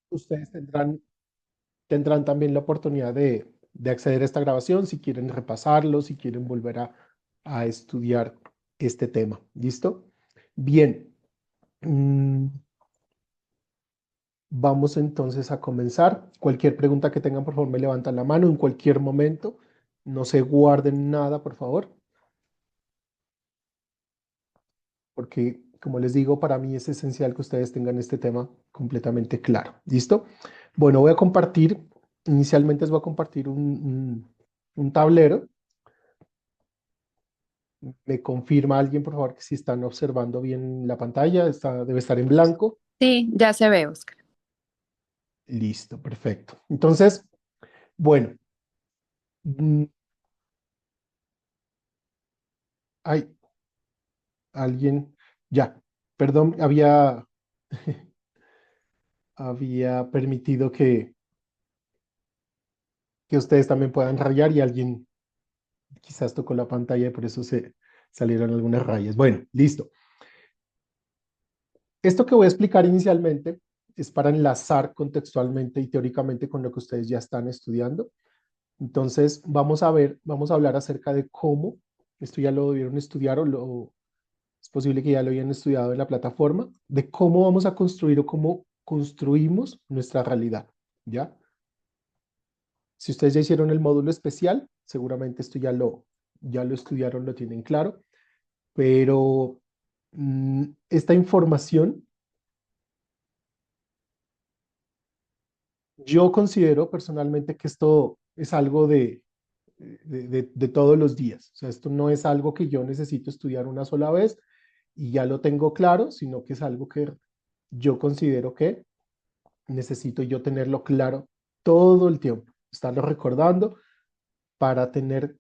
ustedes tendrán también la oportunidad de acceder a esta grabación si quieren repasarlo, si quieren volver a estudiar este tema. ¿Listo? Bien. mm, Vamos entonces a comenzar. Cualquier pregunta que tengan, por favor, me levantan la mano en cualquier momento. No se guarden nada, por favor, porque, como les digo, para mí es esencial que ustedes tengan este tema completamente claro. ¿Listo? Bueno, voy a compartir, inicialmente les voy a compartir un tablero. ¿Me confirma alguien, por favor, que si están observando bien la pantalla? Debe estar en blanco. Sí, ya se ve, Oscar. Listo, perfecto. Entonces, bueno, mm, hay alguien, ya, perdón, había permitido que ustedes también puedan rayar y alguien quizás tocó la pantalla y por eso se salieron algunas rayas. Bueno, listo. Esto que voy a explicar inicialmente es para enlazar contextualmente y teóricamente con lo que ustedes ya están estudiando. Entonces, vamos a hablar acerca de cómo, esto ya lo debieron estudiar es posible que ya lo hayan estudiado en la plataforma, de cómo vamos a construir o cómo construimos nuestra realidad, ¿ya? Si ustedes ya hicieron el módulo especial, seguramente esto ya lo estudiaron, lo tienen claro, pero esta información yo considero personalmente que esto es algo de todos los días. O sea, esto no es algo que yo necesito estudiar una sola vez y ya lo tengo claro, sino que es algo que yo considero que necesito yo tenerlo claro todo el tiempo, estarlo recordando para tener,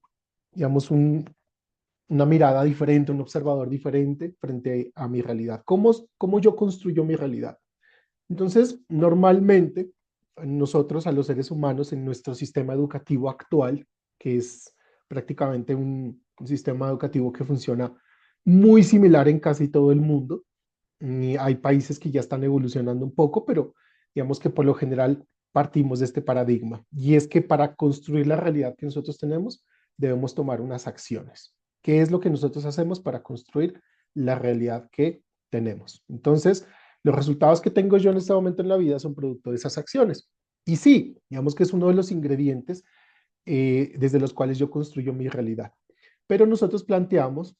digamos, una mirada diferente, un observador diferente frente a mi realidad. ¿Cómo yo construyo mi realidad? Entonces, normalmente, nosotros, a los seres humanos, en nuestro sistema educativo actual, que es prácticamente un sistema educativo que funciona muy similar en casi todo el mundo, y hay países que ya están evolucionando un poco, pero digamos que por lo general partimos de este paradigma. Y es que para construir la realidad que nosotros tenemos, debemos tomar unas acciones. ¿Qué es lo que nosotros hacemos para construir la realidad que tenemos? Entonces, los resultados que tengo yo en este momento en la vida son producto de esas acciones. Y sí, digamos que es uno de los ingredientes desde los cuales yo construyo mi realidad. Pero nosotros planteamos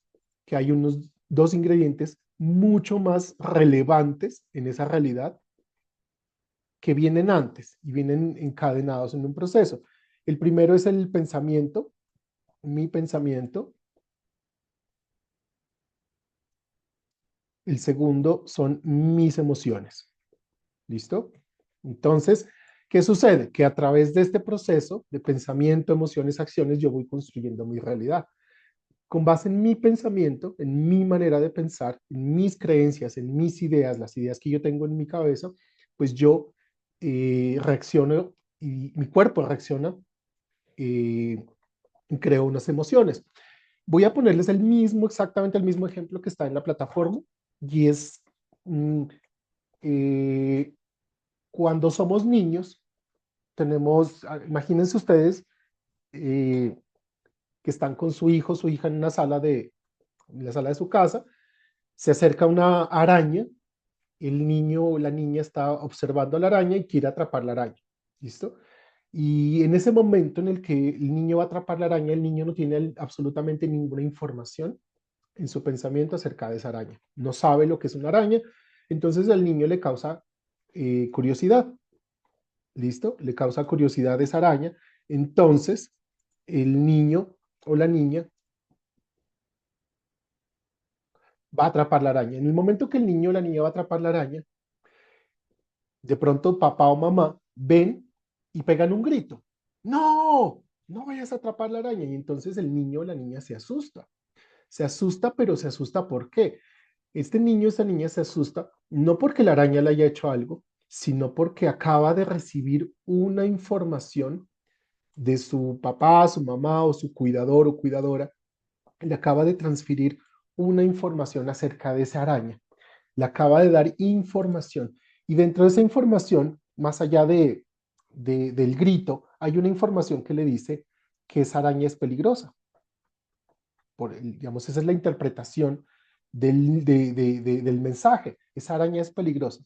que hay unos dos ingredientes mucho más relevantes en esa realidad que vienen antes y vienen encadenados en un proceso. El primero es el pensamiento, mi pensamiento. El segundo son mis emociones. ¿Listo? Entonces, ¿qué sucede? Que a través de este proceso de pensamiento, emociones, acciones, yo voy construyendo mi realidad. Con base en mi pensamiento, en mi manera de pensar, en mis creencias, en mis ideas, las ideas que yo tengo en mi cabeza, pues yo reacciono y mi cuerpo reacciona eh, y creo unas emociones. Voy a ponerles exactamente el mismo ejemplo que está en la plataforma y es mm, eh, cuando somos niños, imagínense ustedes eh, que están con su hija en en la sala de su casa, se acerca una araña, el niño o la niña está observando la araña y quiere atrapar la araña. ¿Listo? Y en ese momento en el que el niño va a atrapar la araña, el niño no tiene absolutamente ninguna información en su pensamiento acerca de esa araña. No sabe lo que es una araña, entonces al niño le causa curiosidad. ¿Listo? Le causa curiosidad esa araña. Entonces, el niño o la niña va a atrapar la araña. En el momento que el niño o la niña va a atrapar la araña, de pronto papá o mamá ven y pegan un grito. No, no vayas a atrapar la araña. Y entonces el niño o la niña se asusta. Se asusta, pero se asusta ¿por qué? Este niño o esta niña se asusta no porque la araña le haya hecho algo, sino porque acaba de recibir una información de su papá, su mamá o su cuidador o cuidadora, le acaba de transferir una información acerca de esa araña, le acaba de dar información y dentro de esa información más allá del grito, hay una información que le dice que esa araña es peligrosa. Digamos, esa es la interpretación del mensaje. Esa araña es peligrosa.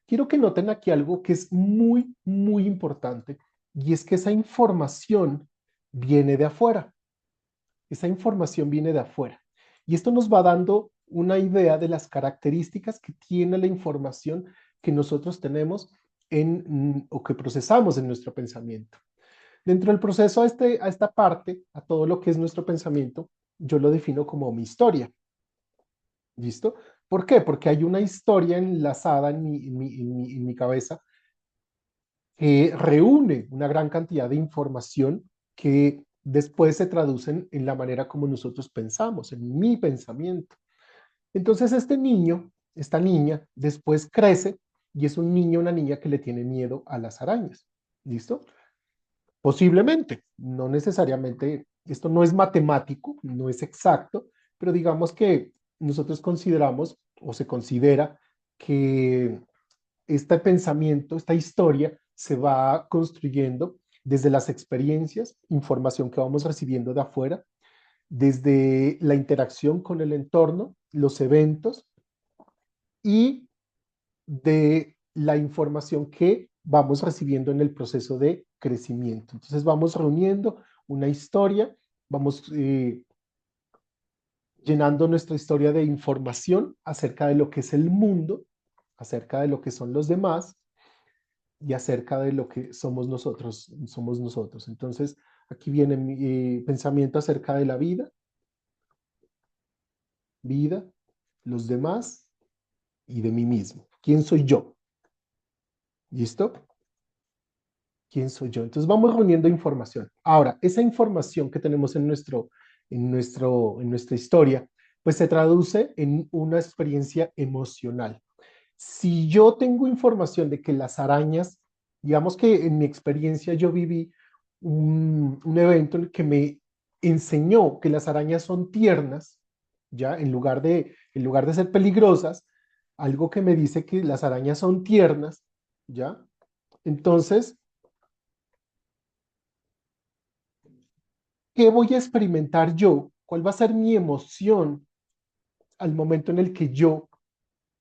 Quiero que noten aquí algo que es muy, muy importante, y es que esa información viene de afuera. Esa información viene de afuera. Y esto nos va dando una idea de las características que tiene la información que nosotros tenemos o que procesamos en nuestro pensamiento. Dentro del proceso a esta parte, a todo lo que es nuestro pensamiento, yo lo defino como mi historia. ¿Listo? ¿Por qué? Porque hay una historia enlazada en mi cabeza que reúne una gran cantidad de información que después se traducen en la manera como nosotros pensamos, en mi pensamiento. Entonces este niño, esta niña, después crece y es un niño o una niña que le tiene miedo a las arañas. ¿Listo? Posiblemente, no necesariamente, esto no es matemático, no es exacto, pero digamos que nosotros consideramos o se considera que este pensamiento, esta historia se va construyendo desde las experiencias, información que vamos recibiendo de afuera, desde la interacción con el entorno, los eventos y de la información que vamos recibiendo en el proceso de crecimiento. Entonces vamos reuniendo una historia, vamos llenando nuestra historia de información acerca de lo que es el mundo, acerca de lo que son los demás y acerca de lo que somos nosotros, somos nosotros. Entonces aquí viene mi pensamiento acerca de la vida, los demás y de mí mismo. ¿Quién soy yo? ¿Listo? ¿Quién soy yo? Entonces vamos reuniendo información. Ahora, esa información que tenemos en nuestra historia, pues se traduce en una experiencia emocional. Si yo tengo información de que las arañas, digamos que en mi experiencia yo viví un evento en el que me enseñó que las arañas son tiernas, ya en lugar de ser peligrosas, algo que me dice que las arañas son tiernas, ya. Entonces, ¿qué voy a experimentar yo? ¿Cuál va a ser mi emoción al momento en el que yo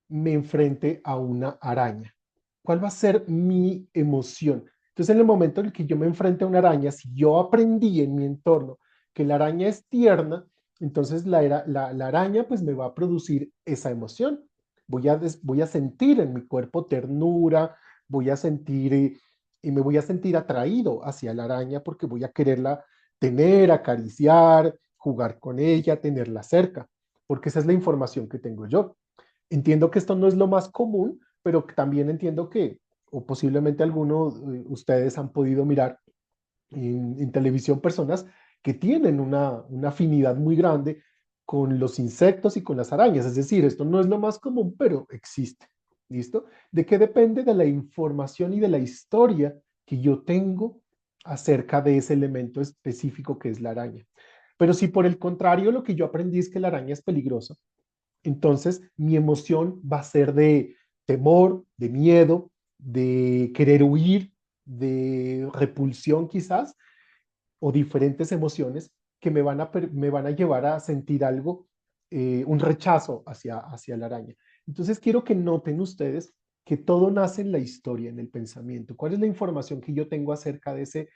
me enfrente a una araña? ¿Cuál va a ser mi emoción? Entonces, en el momento en el que yo me enfrente a una araña, si yo aprendí en mi entorno que la araña es tierna, entonces la araña pues me va a producir esa emoción. Voy a sentir en mi cuerpo ternura, voy a sentir y me voy a sentir atraído hacia la araña porque voy a quererla tener, acariciar, jugar con ella, tenerla cerca, porque esa es la información que tengo yo. Entiendo que esto no es lo más común, pero también entiendo que, o posiblemente algunos de ustedes han podido mirar en televisión personas que tienen una afinidad muy grande con los insectos y con las arañas. Es decir, esto no es lo más común, pero existe. ¿Listo? ¿De qué depende? De la información y de la historia que yo tengo acerca de ese elemento específico que es la araña. Pero si por el contrario lo que yo aprendí es que la araña es peligrosa, entonces mi emoción va a ser de temor, de miedo, de querer huir, de repulsión quizás, o diferentes emociones que me van a llevar a sentir algo, un rechazo hacia la araña. Entonces quiero que noten ustedes que todo nace en la historia, en el pensamiento. ¿Cuál es la información que yo tengo acerca de ese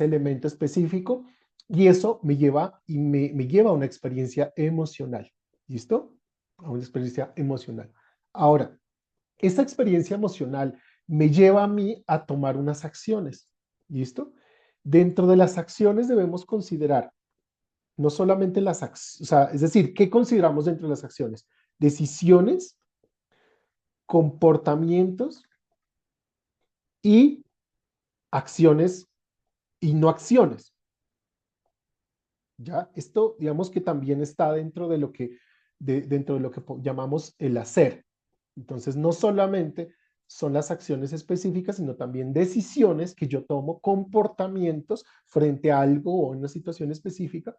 elemento específico? Y eso me lleva a una experiencia emocional. ¿Listo? A una experiencia emocional. Ahora, esa experiencia emocional me lleva a mí a tomar unas acciones. ¿Listo? Dentro de las acciones debemos considerar no solamente las acciones, o sea, es decir, ¿qué consideramos dentro de las acciones? Decisiones, comportamientos y acciones y no acciones. ¿Ya? Esto, digamos que también está dentro de lo que llamamos el hacer. Entonces, no solamente son las acciones específicas, sino también decisiones que yo tomo, comportamientos frente a algo o una situación específica.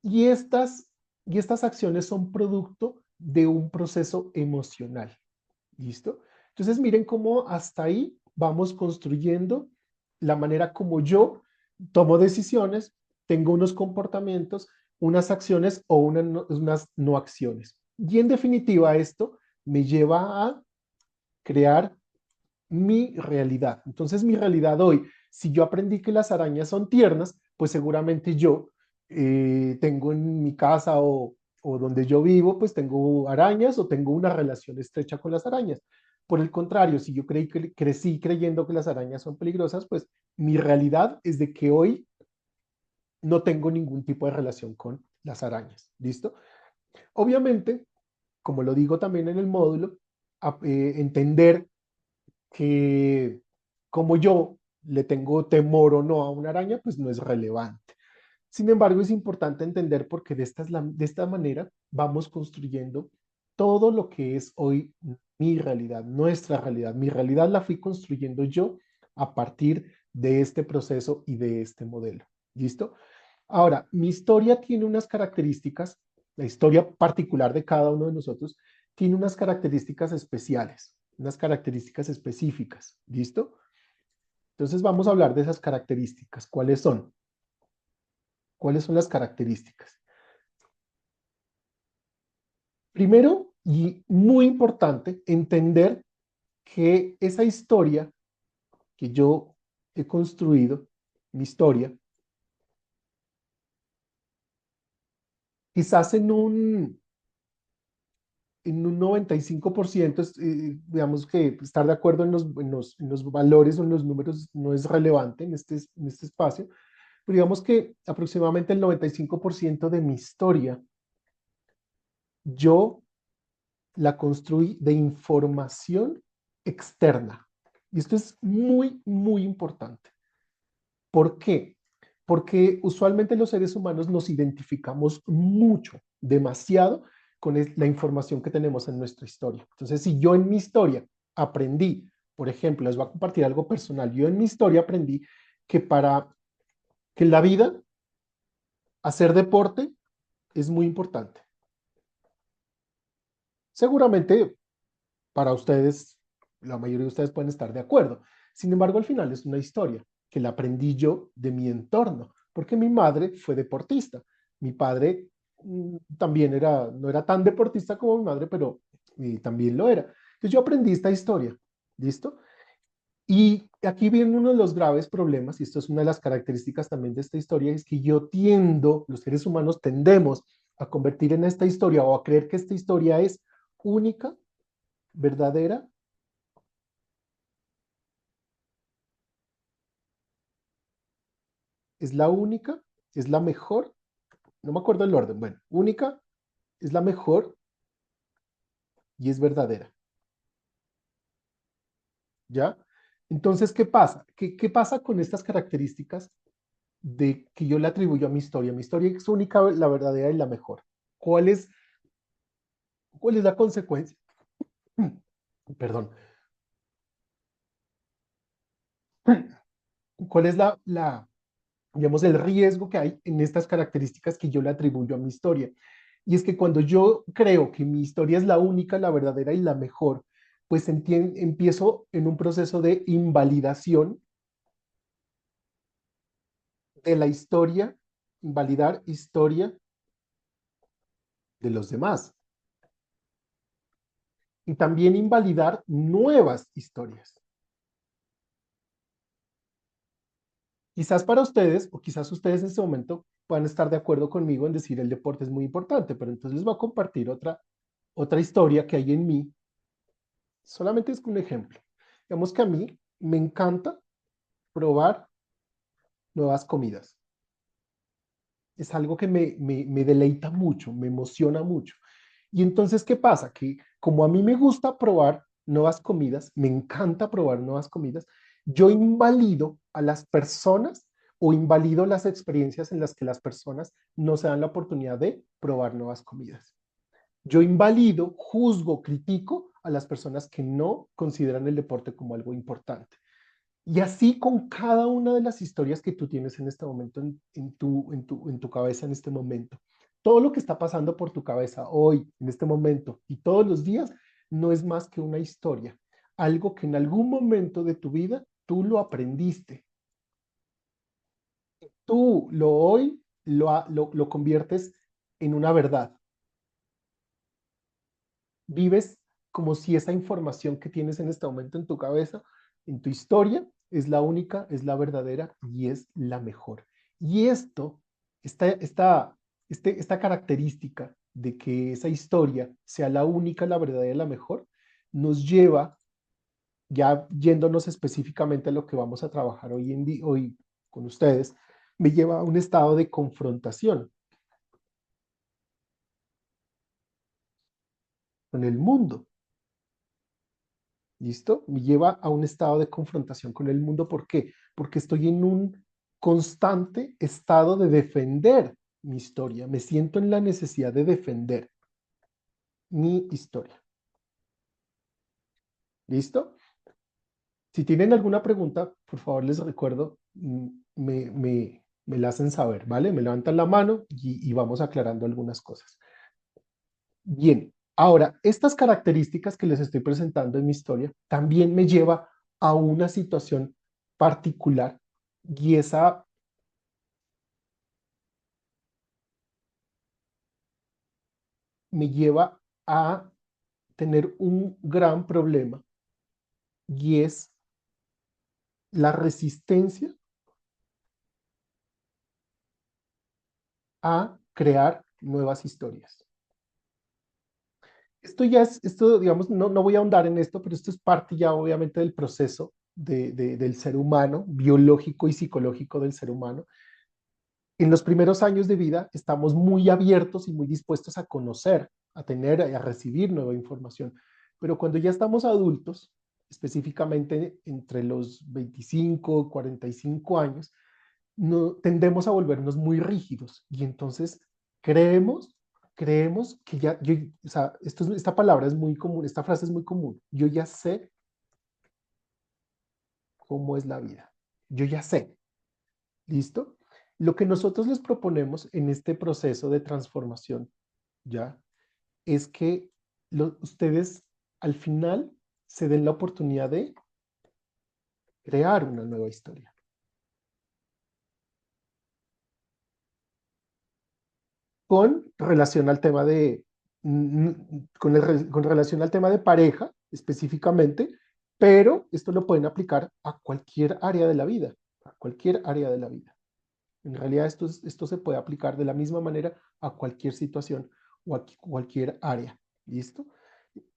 Y y estas acciones son producto de un proceso emocional. ¿Listo? Entonces, miren cómo hasta ahí vamos construyendo la manera como yo tomo decisiones, tengo unos comportamientos, unas acciones o unas no acciones. Y en definitiva esto me lleva a crear mi realidad. Entonces mi realidad hoy, si yo aprendí que las arañas son tiernas, pues seguramente yo tengo en mi casa o donde yo vivo, pues tengo arañas o tengo una relación estrecha con las arañas. Por el contrario, si yo crecí creyendo que las arañas son peligrosas, pues mi realidad es de que hoy no tengo ningún tipo de relación con las arañas. ¿Listo? Obviamente, como lo digo también en el módulo, entender que como yo le tengo temor o no a una araña, pues no es relevante. Sin embargo, es importante entender porque de esta manera vamos construyendo todo lo que es hoy mi realidad, nuestra realidad. Mi realidad la fui construyendo yo a partir de este proceso y de este modelo. ¿Listo? Ahora, mi historia tiene unas características, la historia particular de cada uno de nosotros tiene unas características especiales, unas características específicas. ¿Listo? Entonces vamos a hablar de esas características. ¿Cuáles son? ¿Cuáles son las características? Primero, y muy importante, entender que esa historia que yo he construido, mi historia, quizás en un 95%, digamos que estar de acuerdo en los valores o en los números no es relevante en este espacio, pero digamos que aproximadamente el 95% de mi historia yo la construí de información externa. Y esto es muy, muy importante. ¿Por qué? Porque usualmente los seres humanos nos identificamos mucho, demasiado, con la información que tenemos en nuestra historia. Entonces, si yo en mi historia aprendí, por ejemplo, les voy a compartir algo personal, yo en mi historia aprendí que para que en la vida hacer deporte es muy importante. Seguramente para ustedes, la mayoría de ustedes pueden estar de acuerdo. Sin embargo, al final es una historia que la aprendí yo de mi entorno, porque mi madre fue deportista. Mi padre también no era tan deportista como mi madre, pero también lo era. Entonces yo aprendí esta historia, ¿listo? Y aquí viene uno de los graves problemas, y esto es una de las características también de esta historia, es que los seres humanos tendemos a convertir en esta historia o a creer que esta historia es única, verdadera, es la única, es la mejor, no me acuerdo el orden, bueno, única, es la mejor y es verdadera, ¿ya? Entonces, ¿qué pasa? ¿Qué pasa con estas características de que yo le atribuyo a mi historia? Mi historia es única, la verdadera y la mejor. ¿Cuál es, cuál es la consecuencia? Perdón. ¿Cuál es digamos, el riesgo que hay en estas características que yo le atribuyo a mi historia? Y es que cuando yo creo que mi historia es la única, la verdadera y la mejor, pues empiezo en un proceso de invalidación de la historia, invalidar historia de los demás y también invalidar nuevas historias. Quizás para ustedes, o quizás ustedes en este momento puedan estar de acuerdo conmigo en decir el deporte es muy importante, pero entonces les voy a compartir otra historia que hay en mí. Solamente es un ejemplo. Digamos que a mí me encanta probar nuevas comidas. Es algo que me deleita mucho, me emociona mucho. Y entonces, ¿qué pasa? Que como a mí me gusta probar nuevas comidas, me encanta probar nuevas comidas, yo invalido a las personas o invalido las experiencias en las que las personas no se dan la oportunidad de probar nuevas comidas. Yo invalido, juzgo, critico a las personas que no consideran el deporte como algo importante. Y así con cada una de las historias que tú tienes en este momento, en tu cabeza en este momento. Todo lo que está pasando por tu cabeza hoy, en este momento y todos los días, no es más que una historia. algo que en algún momento de tu vida tú lo aprendiste. Tú lo hoy lo conviertes en una verdad. Vives como si esa información que tienes en este momento en tu cabeza, en tu historia, es la única, es la verdadera y es la mejor. Y esta característica de que esa historia sea la única, la verdadera y la mejor, nos lleva, ya yéndonos específicamente a lo que vamos a trabajar hoy con ustedes, me lleva a un estado de confrontación con el mundo. ¿Listo? Me lleva a un estado de confrontación con el mundo. ¿Por qué? Porque estoy en un constante estado de defender mi historia. Me siento en la necesidad de defender mi historia. ¿Listo? Si tienen alguna pregunta, por favor les recuerdo, me la hacen saber, ¿vale? Me levantan la mano y vamos aclarando algunas cosas. Bien, ahora, estas características que les estoy presentando en mi historia también me lleva a una situación particular y esa me lleva a tener un gran problema y es la resistencia a crear nuevas historias. Esto digamos, no voy a ahondar en esto, pero esto es parte ya obviamente del proceso del ser humano, biológico y psicológico del ser humano. En los primeros años de vida estamos muy abiertos y muy dispuestos a conocer, a tener, a recibir nueva información. Pero cuando ya estamos adultos, específicamente entre los 25 y 45 años, no, tendemos a volvernos muy rígidos y entonces creemos, creemos que ya, o sea, esta palabra es muy común, esta frase es muy común. Yo ya sé cómo es la vida. Yo ya sé. ¿Listo? Lo que nosotros les proponemos en este proceso de transformación, ¿ya? Es que ustedes al final se den la oportunidad de crear una nueva historia. Con relación al tema con relación al tema de pareja específicamente, pero esto lo pueden aplicar a cualquier área de la vida, a cualquier área de la vida. En realidad esto se puede aplicar de la misma manera a cualquier situación o a cualquier área. ¿Listo?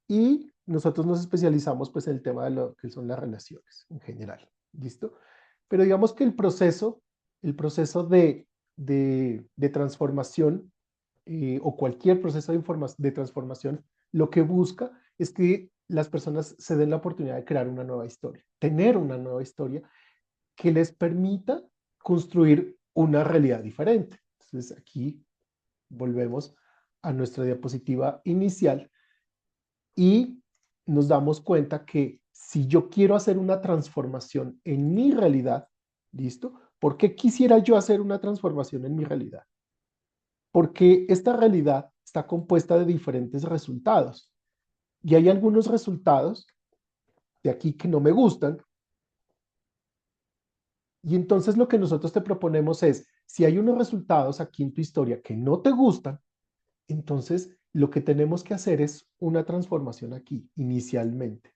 Y nosotros nos especializamos pues en el tema de lo que son las relaciones en general. ¿Listo? Pero digamos que el proceso de transformación o cualquier proceso de transformación, lo que busca es que las personas se den la oportunidad de crear una nueva historia, tener una nueva historia que les permita construir una realidad diferente. Entonces aquí volvemos a nuestra diapositiva inicial y nos damos cuenta que si yo quiero hacer una transformación en mi realidad, ¿listo? ¿Por qué quisiera yo hacer una transformación en mi realidad? Porque esta realidad está compuesta de diferentes resultados y hay algunos resultados de aquí que no me gustan. Y entonces lo que nosotros te proponemos es, si hay unos resultados aquí en tu historia que no te gustan, entonces lo que tenemos que hacer es una transformación aquí, inicialmente,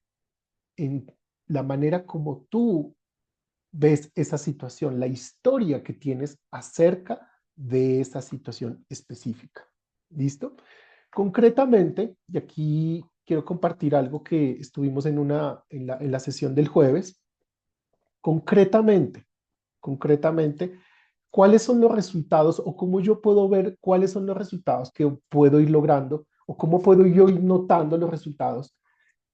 en la manera como tú ves esa situación, la historia que tienes acerca de esa situación específica. ¿Listo? Concretamente, y aquí quiero compartir algo que estuvimos en la sesión del jueves, concretamente, concretamente, cuáles son los resultados o cómo yo puedo ver cuáles son los resultados que puedo ir logrando o cómo puedo yo ir notando los resultados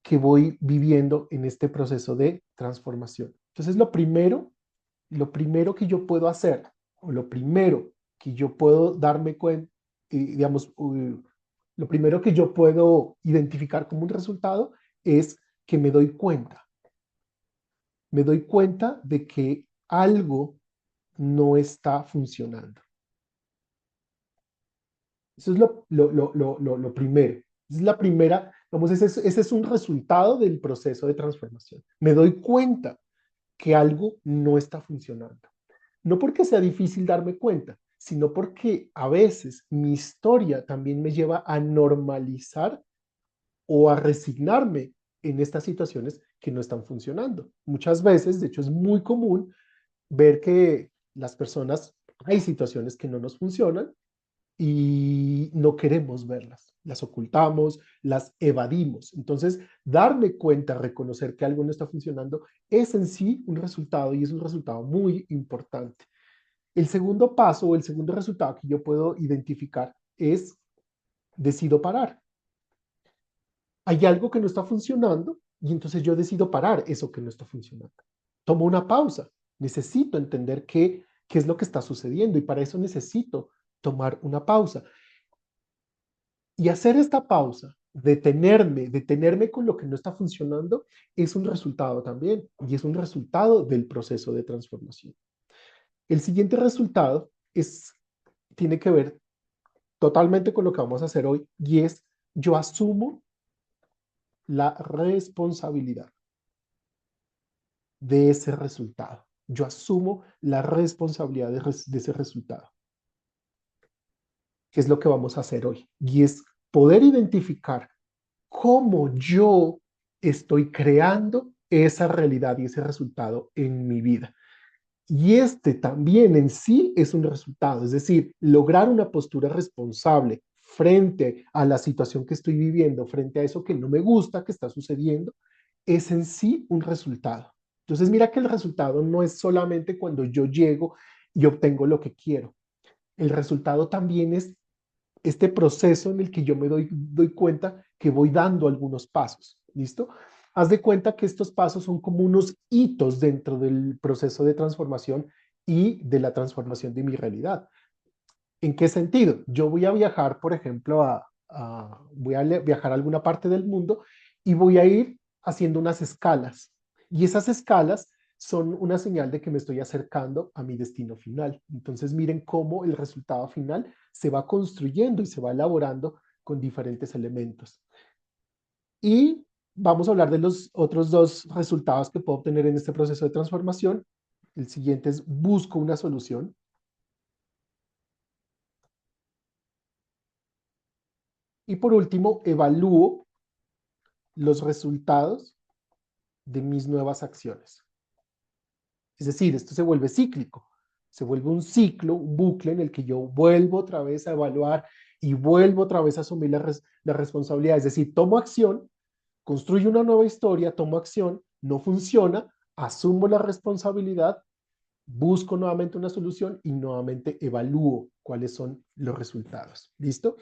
que voy viviendo en este proceso de transformación. Entonces, lo primero que yo puedo hacer o lo primero que yo puedo darme cuenta, digamos, lo primero que yo puedo identificar como un resultado es que me doy cuenta de que algo no está funcionando. Eso es lo primero. Es la primera, Vamos, ese es un resultado del proceso de transformación. Me doy cuenta que algo no está funcionando. No porque sea difícil darme cuenta, sino porque a veces mi historia también me lleva a normalizar o a resignarme en estas situaciones que no están funcionando. Muchas veces, de hecho, es muy común ver que las personas, hay situaciones que no nos funcionan y no queremos verlas, las ocultamos, las evadimos. Entonces, darme cuenta, reconocer que algo no está funcionando, es en sí un resultado y es un resultado muy importante. El segundo paso o el segundo resultado que yo puedo identificar es decido parar. Hay algo que no está funcionando y entonces yo decido parar eso que no está funcionando. Tomo una pausa. Necesito entender qué es lo que está sucediendo y para eso necesito tomar una pausa. Y hacer esta pausa, detenerme con lo que no está funcionando, es un resultado también y es un resultado del proceso de transformación. El siguiente resultado tiene que ver totalmente con lo que vamos a hacer hoy y es yo asumo la responsabilidad de ese resultado. Yo asumo la responsabilidad de ese resultado, que es lo que vamos a hacer hoy. Y es poder identificar cómo yo estoy creando esa realidad y ese resultado en mi vida. Y este también en sí es un resultado, es decir, lograr una postura responsable frente a la situación que estoy viviendo, frente a eso que no me gusta que está sucediendo, es en sí un resultado. Entonces mira que el resultado no es solamente cuando yo llego y obtengo lo que quiero. El resultado también es este proceso en el que yo me doy cuenta que voy dando algunos pasos. ¿Listo? Haz de cuenta que estos pasos son como unos hitos dentro del proceso de transformación y de la transformación de mi realidad. ¿En qué sentido? Yo voy a viajar, por ejemplo, voy a viajar a alguna parte del mundo y voy a ir haciendo unas escalas. Y esas escalas son una señal de que me estoy acercando a mi destino final. Entonces miren cómo el resultado final se va construyendo y se va elaborando con diferentes elementos. Y vamos a hablar de los otros dos resultados que puedo obtener en este proceso de transformación. El siguiente es busco una solución. Y por último, evalúo los resultados de mis nuevas acciones. Es decir, esto se vuelve cíclico, se vuelve un ciclo, un bucle en el que yo vuelvo otra vez a evaluar y vuelvo otra vez a asumir la responsabilidad. Es decir, tomo acción, construyo una nueva historia, tomo acción, no funciona, asumo la responsabilidad, busco nuevamente una solución y nuevamente evalúo cuáles son los resultados. ¿Listo?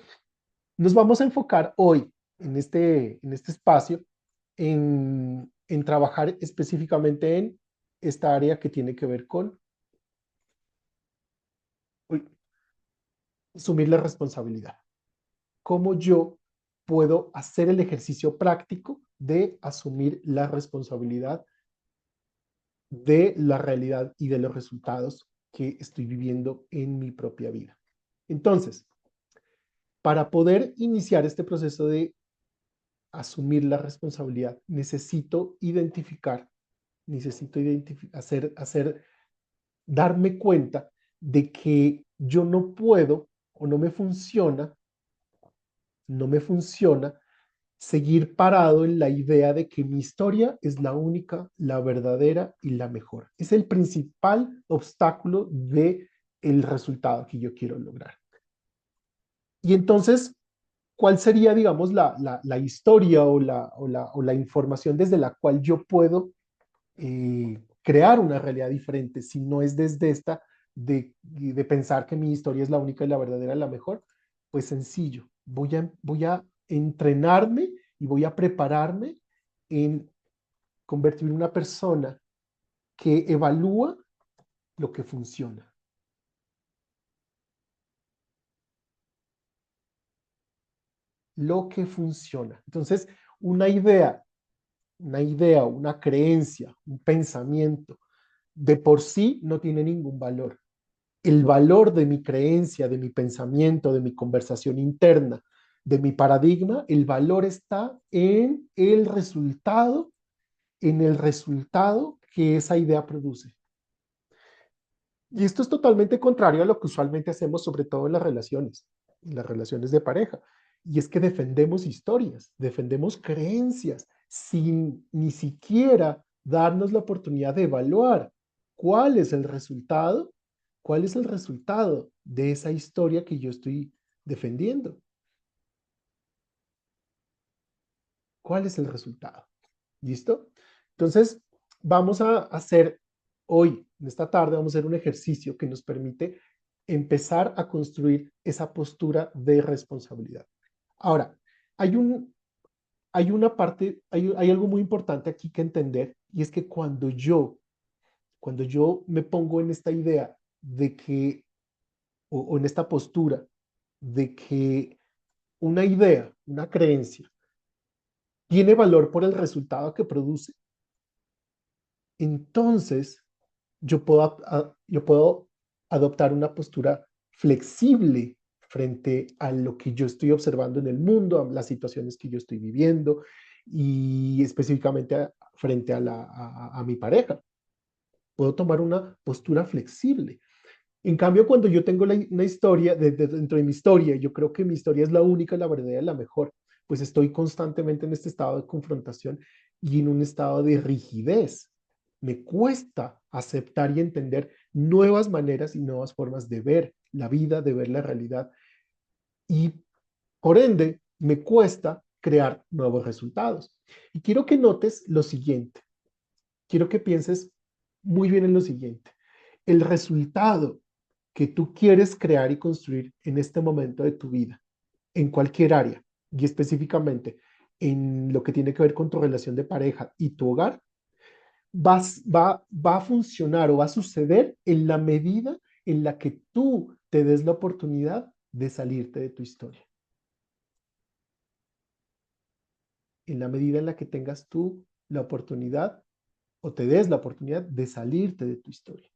Nos vamos a enfocar hoy en este espacio en trabajar específicamente en esta área que tiene que ver con uy, asumir la responsabilidad. Cómo yo puedo hacer el ejercicio práctico de asumir la responsabilidad de la realidad y de los resultados que estoy viviendo en mi propia vida. Entonces, para poder iniciar este proceso de asumir la responsabilidad, hacer, darme cuenta de que yo no puedo o no me funciona seguir parado en la idea de que mi historia es la única, la verdadera y la mejor. Es el principal obstáculo de el resultado que yo quiero lograr. Y entonces, ¿cuál sería, digamos, la historia o la información desde la cual yo puedo crear una realidad diferente, si no es desde esta de pensar que mi historia es la única y la verdadera, la mejor? Pues sencillo, voy a entrenarme y voy a prepararme en convertirme en una persona que evalúa lo que funciona, lo que funciona. Entonces, una idea, una creencia, un pensamiento, de por sí no tiene ningún valor. El valor de mi creencia, de mi pensamiento, de mi conversación interna, de mi paradigma, el valor está en el resultado que esa idea produce. Y esto es totalmente contrario a lo que usualmente hacemos, sobre todo en las relaciones de pareja. Y es que defendemos historias, defendemos creencias, sin ni siquiera darnos la oportunidad de evaluar cuál es el resultado, cuál es el resultado de esa historia que yo estoy defendiendo. ¿Cuál es el resultado? ¿Listo? Entonces, vamos a hacer hoy, en esta tarde, vamos a hacer un ejercicio que nos permite empezar a construir esa postura de responsabilidad. Ahora, hay un, hay una parte, hay algo muy importante aquí que entender, y es que cuando yo me pongo en esta idea de que, o en esta postura de que una idea, una creencia, tiene valor por el resultado que produce, entonces yo puedo adoptar una postura flexible frente a lo que yo estoy observando en el mundo, a las situaciones que yo estoy viviendo y específicamente frente a mi pareja. Puedo tomar una postura flexible. En cambio, cuando yo tengo una historia, dentro de mi historia, yo creo que mi historia es la única, la verdadera, la mejor, pues estoy constantemente en este estado de confrontación y en un estado de rigidez. Me cuesta aceptar y entender nuevas maneras y nuevas formas de ver la vida, de ver la realidad. Y por ende, me cuesta crear nuevos resultados. Y quiero que notes lo siguiente. Quiero que pienses muy bien en lo siguiente. El resultado que tú quieres crear y construir en este momento de tu vida, en cualquier área, y específicamente en lo que tiene que ver con tu relación de pareja y tu hogar, va a funcionar o va a suceder en la medida en la que tú te des la oportunidad de salirte de tu historia. En la medida en la que tengas tú la oportunidad o te des la oportunidad de salirte de tu historia.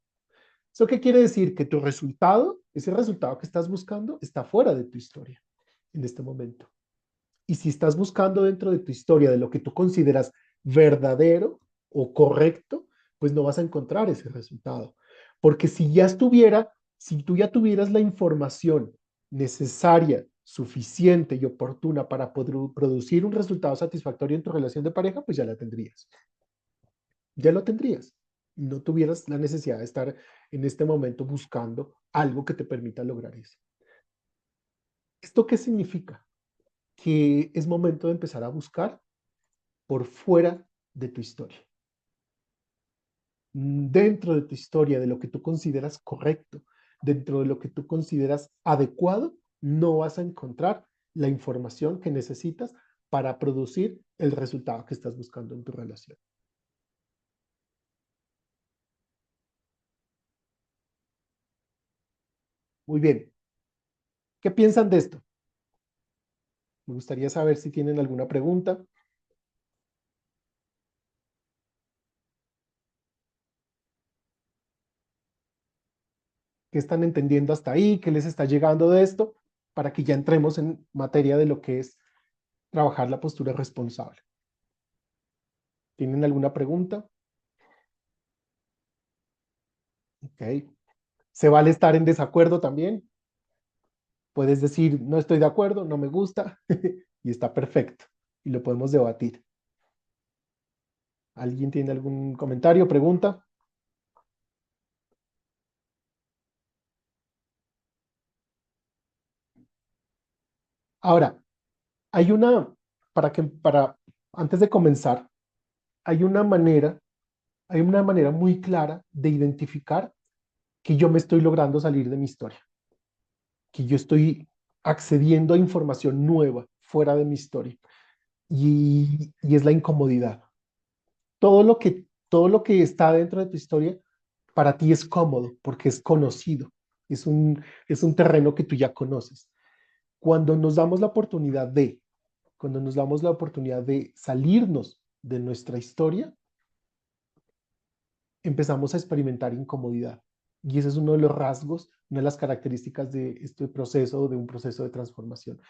¿Eso qué quiere decir? Que tu resultado, ese resultado que estás buscando, está fuera de tu historia en este momento. Y si estás buscando dentro de tu historia de lo que tú consideras verdadero o correcto, pues no vas a encontrar ese resultado. Porque si tú ya tuvieras la información necesaria, suficiente y oportuna para poder producir un resultado satisfactorio en tu relación de pareja, pues ya la tendrías. Ya lo tendrías. No tuvieras la necesidad de estar en este momento buscando algo que te permita lograr eso. ¿Esto qué significa? Que es momento de empezar a buscar por fuera de tu historia. Dentro de tu historia, de lo que tú consideras correcto, dentro de lo que tú consideras adecuado, no vas a encontrar la información que necesitas para producir el resultado que estás buscando en tu relación. Muy bien. ¿Qué piensan de esto? Me gustaría saber si tienen alguna pregunta. ¿Qué están entendiendo hasta ahí? ¿Qué les está llegando de esto? Para que ya entremos en materia de lo que es trabajar la postura responsable. ¿Tienen alguna pregunta? Ok. ¿Se vale estar en desacuerdo también? Puedes decir, no estoy de acuerdo, no me gusta, y está perfecto. Y lo podemos debatir. ¿Alguien tiene algún comentario, pregunta? Ahora, hay una, antes de comenzar, hay una manera, hay una manera muy clara de identificar que yo me estoy logrando salir de mi historia, que yo estoy accediendo a información nueva fuera de mi historia. Y es la incomodidad. Todo lo que está dentro de tu historia para ti es cómodo porque es conocido, es un terreno que tú ya conoces. Cuando nos damos la oportunidad cuando nos damos la oportunidad de salirnos de nuestra historia, empezamos a experimentar incomodidad. Y ese es uno de los rasgos, una de las características de este proceso, de un proceso de transformación.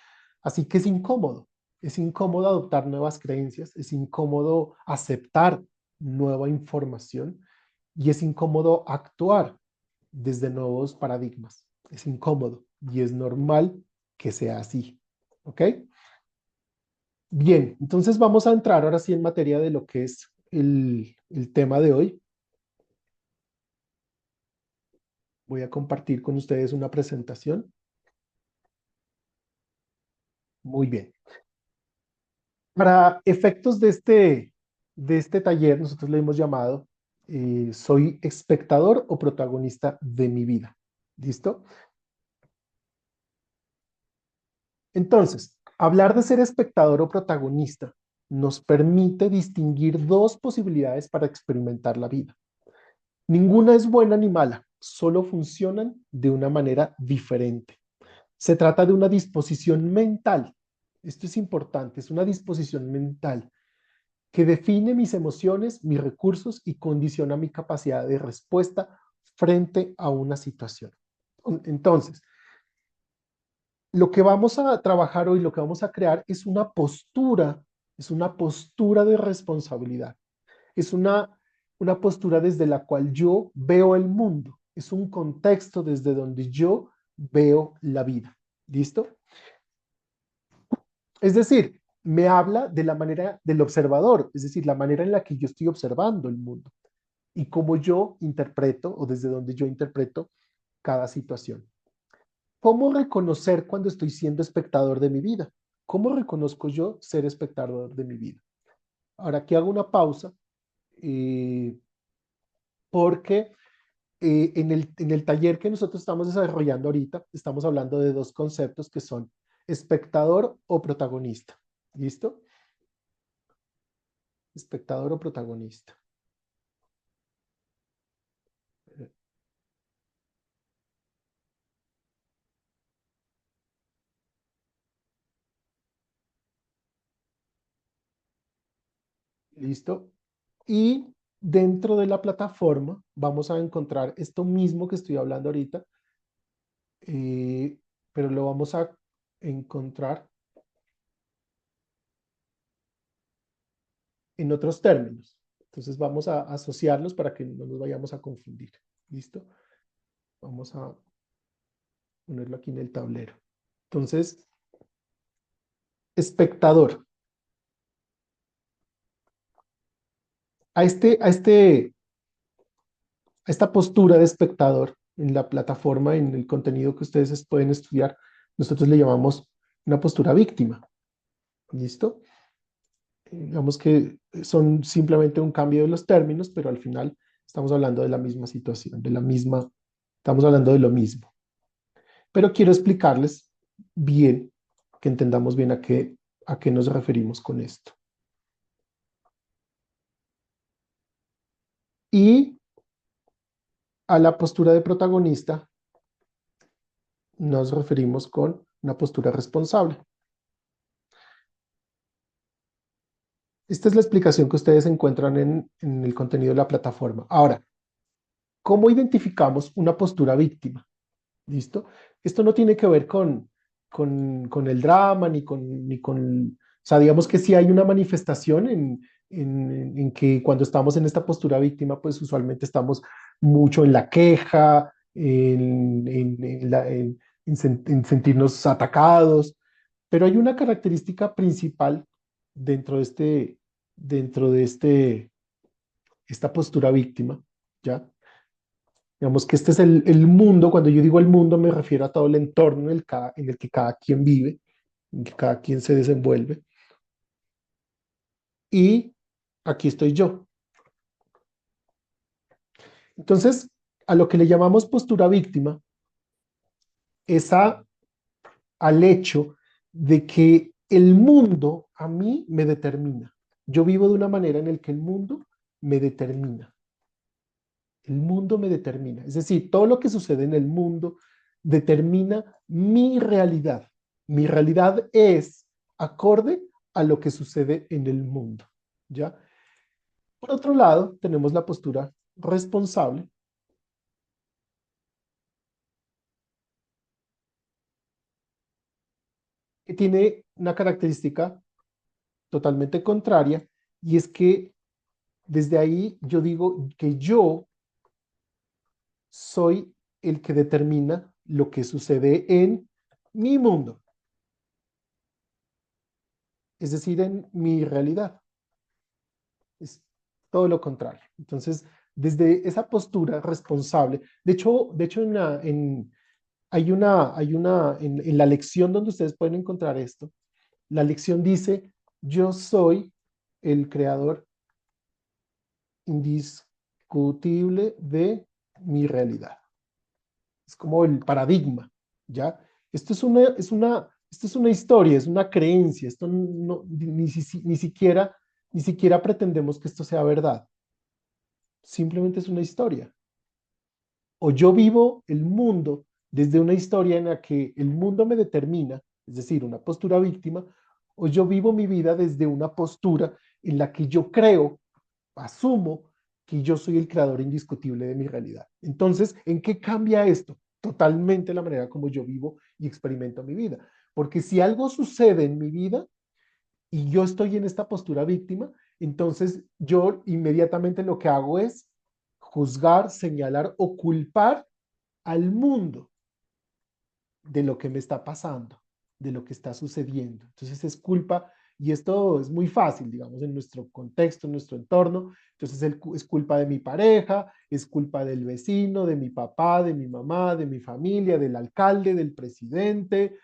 Así que es incómodo adoptar nuevas creencias, es incómodo aceptar nueva información y es incómodo actuar desde nuevos paradigmas. Es incómodo y es normal que sea así. ¿Ok? Bien, entonces vamos a entrar ahora sí en materia de lo que es el tema de hoy. Voy a compartir con ustedes una presentación. Muy bien. Para efectos de este taller, nosotros le hemos llamado ¿soy espectador o protagonista de mi vida? ¿Listo? Entonces, hablar de ser espectador o protagonista nos permite distinguir dos posibilidades para experimentar la vida. Ninguna es buena ni mala, solo funcionan de una manera diferente. Se trata de una disposición mental. Esto es importante, es una disposición mental que define mis emociones, mis recursos y condiciona mi capacidad de respuesta frente a una situación. Entonces, lo que vamos a trabajar hoy, lo que vamos a crear es una postura de responsabilidad, es una postura desde la cual yo veo el mundo, es un contexto desde donde yo veo la vida. ¿Listo? Es decir, me habla de la manera del observador, es decir, la manera en la que yo estoy observando el mundo y cómo yo interpreto o desde donde yo interpreto cada situación. ¿Cómo reconocer cuando estoy siendo espectador de mi vida? ¿Cómo reconozco yo ser espectador de mi vida? Ahora aquí hago una pausa eh, porque en el taller que nosotros estamos desarrollando ahorita, estamos hablando de dos conceptos que son espectador o protagonista. ¿Listo? Espectador o protagonista. ¿Listo? Y dentro de la plataforma vamos a encontrar esto mismo que estoy hablando ahorita, eh, pero lo vamos a encontrar en otros términos. Entonces vamos a asociarlos para que no nos vayamos a confundir. ¿Listo? Vamos a ponerlo aquí en el tablero. Entonces, espectador. A, este, a, este, a esta postura de espectador en la plataforma, en el contenido que ustedes pueden estudiar, nosotros le llamamos una postura víctima. ¿Listo? Digamos que son simplemente un cambio de los términos, pero al final estamos hablando de la misma situación, estamos hablando de lo mismo. Pero quiero explicarles bien, que entendamos bien a qué nos referimos con esto. Y a la postura de protagonista nos referimos con una postura responsable. Esta es la explicación que ustedes encuentran en el contenido de la plataforma. Ahora, ¿cómo identificamos una postura víctima? ¿Listo? Esto no tiene que ver con el drama, o sea, digamos que sí hay una manifestación en que cuando estamos en esta postura víctima, pues usualmente estamos mucho en la queja, en sentirnos atacados, pero hay una característica principal dentro de dentro de esta postura víctima, ¿ya? Digamos que este es el mundo, cuando yo digo el mundo me refiero a todo el entorno en el que cada quien vive, en que cada quien se desenvuelve. Y aquí estoy yo. Entonces, a lo que le llamamos postura víctima es al hecho de que el mundo a mí me determina. Yo vivo de una manera en la que el mundo me determina. El mundo me determina. Es decir, todo lo que sucede en el mundo determina mi realidad. Mi realidad es acorde a lo que sucede en el mundo. ¿Ya? Por otro lado, tenemos la postura responsable. que tiene una característica totalmente contraria, y es que desde ahí yo digo que yo soy el que determina lo que sucede en mi mundo, es decir, en mi realidad. Es todo lo contrario. Entonces, desde esa postura responsable, de hecho en la lección donde ustedes pueden encontrar esto, la lección dice, yo soy el creador indiscutible de mi realidad. Es como el paradigma, ¿ya? Esto es una historia, es una creencia, esto ni siquiera pretendemos que esto sea verdad, simplemente es una historia. O yo vivo el mundo desde una historia en la que el mundo me determina, es decir, una postura víctima, o yo vivo mi vida desde una postura en la que yo creo, asumo que yo soy el creador indiscutible de mi realidad. Entonces, ¿en qué cambia esto? Totalmente la manera como yo vivo y experimento mi vida. Porque si algo sucede en mi vida y yo estoy en esta postura víctima, entonces yo inmediatamente lo que hago es juzgar, señalar o culpar al mundo de lo que me está pasando, de lo que está sucediendo. Entonces es culpa, y esto es muy fácil, digamos, en nuestro contexto, en nuestro entorno. Entonces es culpa de mi pareja, es culpa del vecino, de mi papá, de mi mamá, de mi familia, del alcalde, del presidente.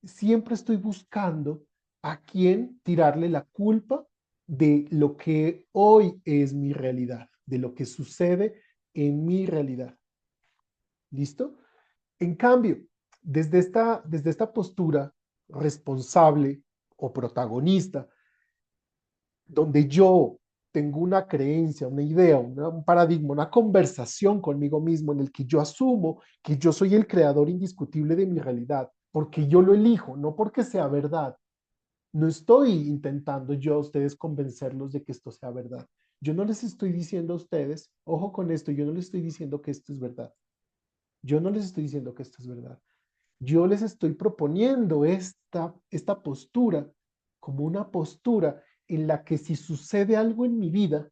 Siempre estoy buscando a quién tirarle la culpa de lo que hoy es mi realidad, de lo que sucede en mi realidad. ¿Listo? En cambio, desde esta postura responsable o protagonista, donde yo tengo una creencia, una idea, un paradigma, una conversación conmigo mismo en el que yo asumo que yo soy el creador indiscutible de mi realidad, porque yo lo elijo, no porque sea verdad. No estoy intentando yo a ustedes convencerlos de que esto sea verdad. Yo no les estoy diciendo a ustedes, ojo con esto, yo no les estoy diciendo que esto es verdad. Yo no les estoy diciendo que esto es verdad. Yo les estoy proponiendo esta postura como una postura en la que si sucede algo en mi vida,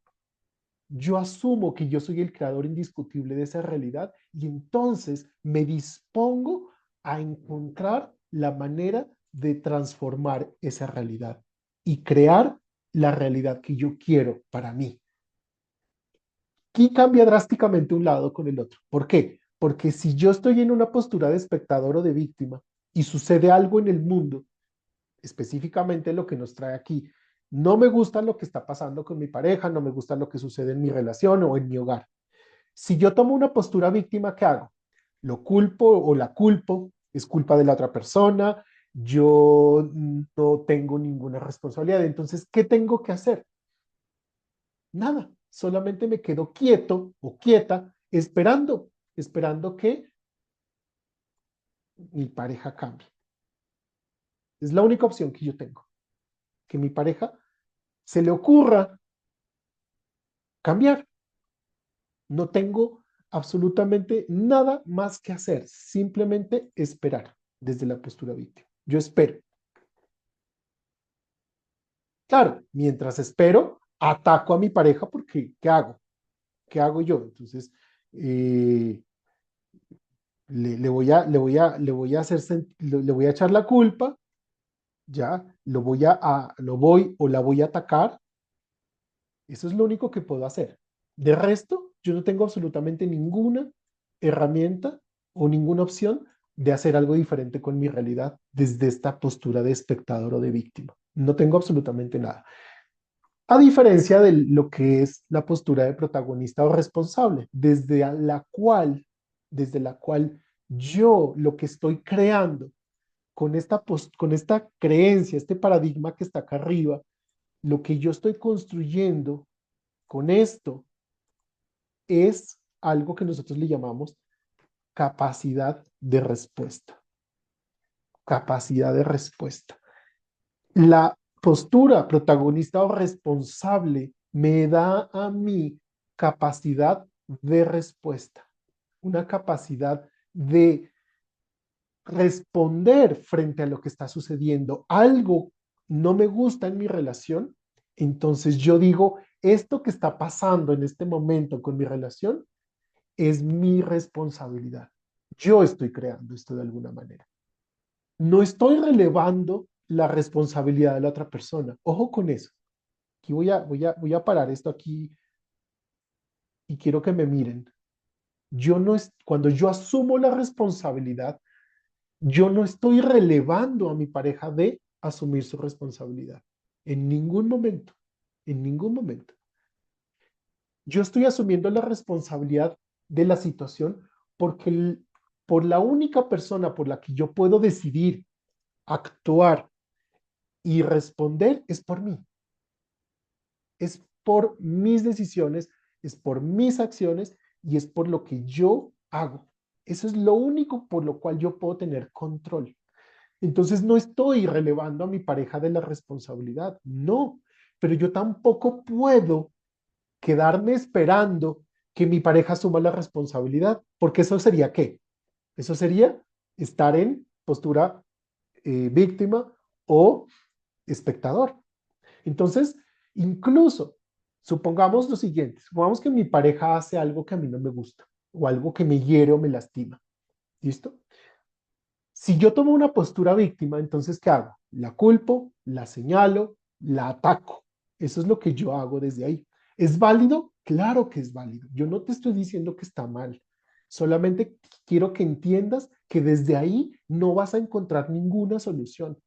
yo asumo que yo soy el creador indiscutible de esa realidad y entonces me dispongo a encontrar la manera de transformar esa realidad y crear la realidad que yo quiero para mí. Aquí cambia drásticamente un lado con el otro. ¿Por qué? Porque si yo estoy en una postura de espectador o de víctima y sucede algo en el mundo, específicamente lo que nos trae aquí, no me gusta lo que está pasando con mi pareja, no me gusta lo que sucede en mi relación o en mi hogar. Si yo tomo una postura víctima, ¿qué hago? Lo culpo o la culpo, es culpa de la otra persona, yo no tengo ninguna responsabilidad. Entonces, ¿qué tengo que hacer? Nada, solamente me quedo quieto o quieta esperando que mi pareja cambie. Es la única opción que yo tengo, que mi pareja se le ocurra cambiar. No tengo absolutamente nada más que hacer, simplemente esperar desde la postura víctima. Yo espero. Claro, mientras espero, ataco a mi pareja porque ¿qué hago? ¿Qué hago yo? Entonces, eh, le voy a hacer, le voy a echar la culpa, ya, lo voy o la voy a atacar. Eso es lo único que puedo hacer. De resto, yo no tengo absolutamente ninguna herramienta o ninguna opción de hacer algo diferente con mi realidad desde esta postura de espectador o de víctima. No tengo absolutamente nada. A diferencia de lo que es la postura de protagonista o responsable, desde la cual yo lo que estoy creando con esta creencia, este paradigma que está acá arriba, lo que yo estoy construyendo con esto es algo que nosotros le llamamos capacidad de respuesta. Capacidad de respuesta. La postura protagonista o responsable me da a mí capacidad de respuesta, una capacidad de responder frente a lo que está sucediendo. Algo no me gusta en mi relación, entonces yo digo, esto que está pasando en este momento con mi relación es mi responsabilidad. Yo estoy creando esto de alguna manera. No estoy relevando la responsabilidad de la otra persona. Ojo con eso. Aquí voy a parar esto aquí y quiero que me miren. Yo no es, cuando yo asumo la responsabilidad, yo no estoy relevando a mi pareja de asumir su responsabilidad. En ningún momento. En ningún momento. Yo estoy asumiendo la responsabilidad de la situación porque por la única persona por la que yo puedo decidir, actuar y responder es por mí. Es por mis decisiones, es por mis acciones y es por lo que yo hago. Eso es lo único por lo cual yo puedo tener control. Entonces no estoy relevando a mi pareja de la responsabilidad, no, pero yo tampoco puedo quedarme esperando que mi pareja asuma la responsabilidad, porque eso sería ¿qué? Eso sería estar en postura víctima o espectador. Entonces, incluso, supongamos lo siguiente, supongamos que mi pareja hace algo que a mí no me gusta o algo que me hiere o me lastima. ¿Listo? Si yo tomo una postura víctima, entonces, ¿qué hago? La culpo, la señalo, la ataco. Eso es lo que yo hago desde ahí. ¿Es válido? Claro que es válido. Yo no te estoy diciendo que está mal. Solamente quiero que entiendas que desde ahí no vas a encontrar ninguna solución.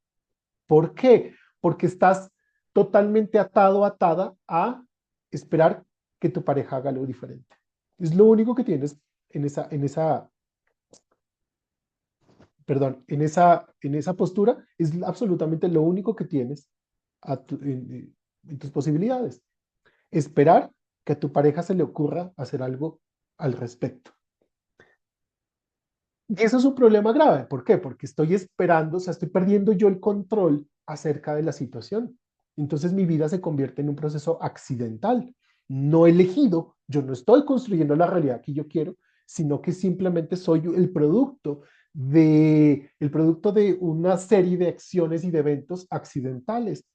¿Por qué? Porque estás totalmente atado, atada a esperar que tu pareja haga algo diferente. Es lo único que tienes en esa perdón, en esa postura es absolutamente lo único que tienes en tus posibilidades. Esperar que a tu pareja se le ocurra hacer algo al respecto. Y eso es un problema grave. ¿Por qué? Porque estoy esperando, o sea, estoy perdiendo yo el control acerca de la situación. Entonces mi vida se convierte en un proceso accidental, no elegido. Yo no estoy construyendo la realidad que yo quiero, sino que simplemente soy el producto de una serie de acciones y de eventos accidentales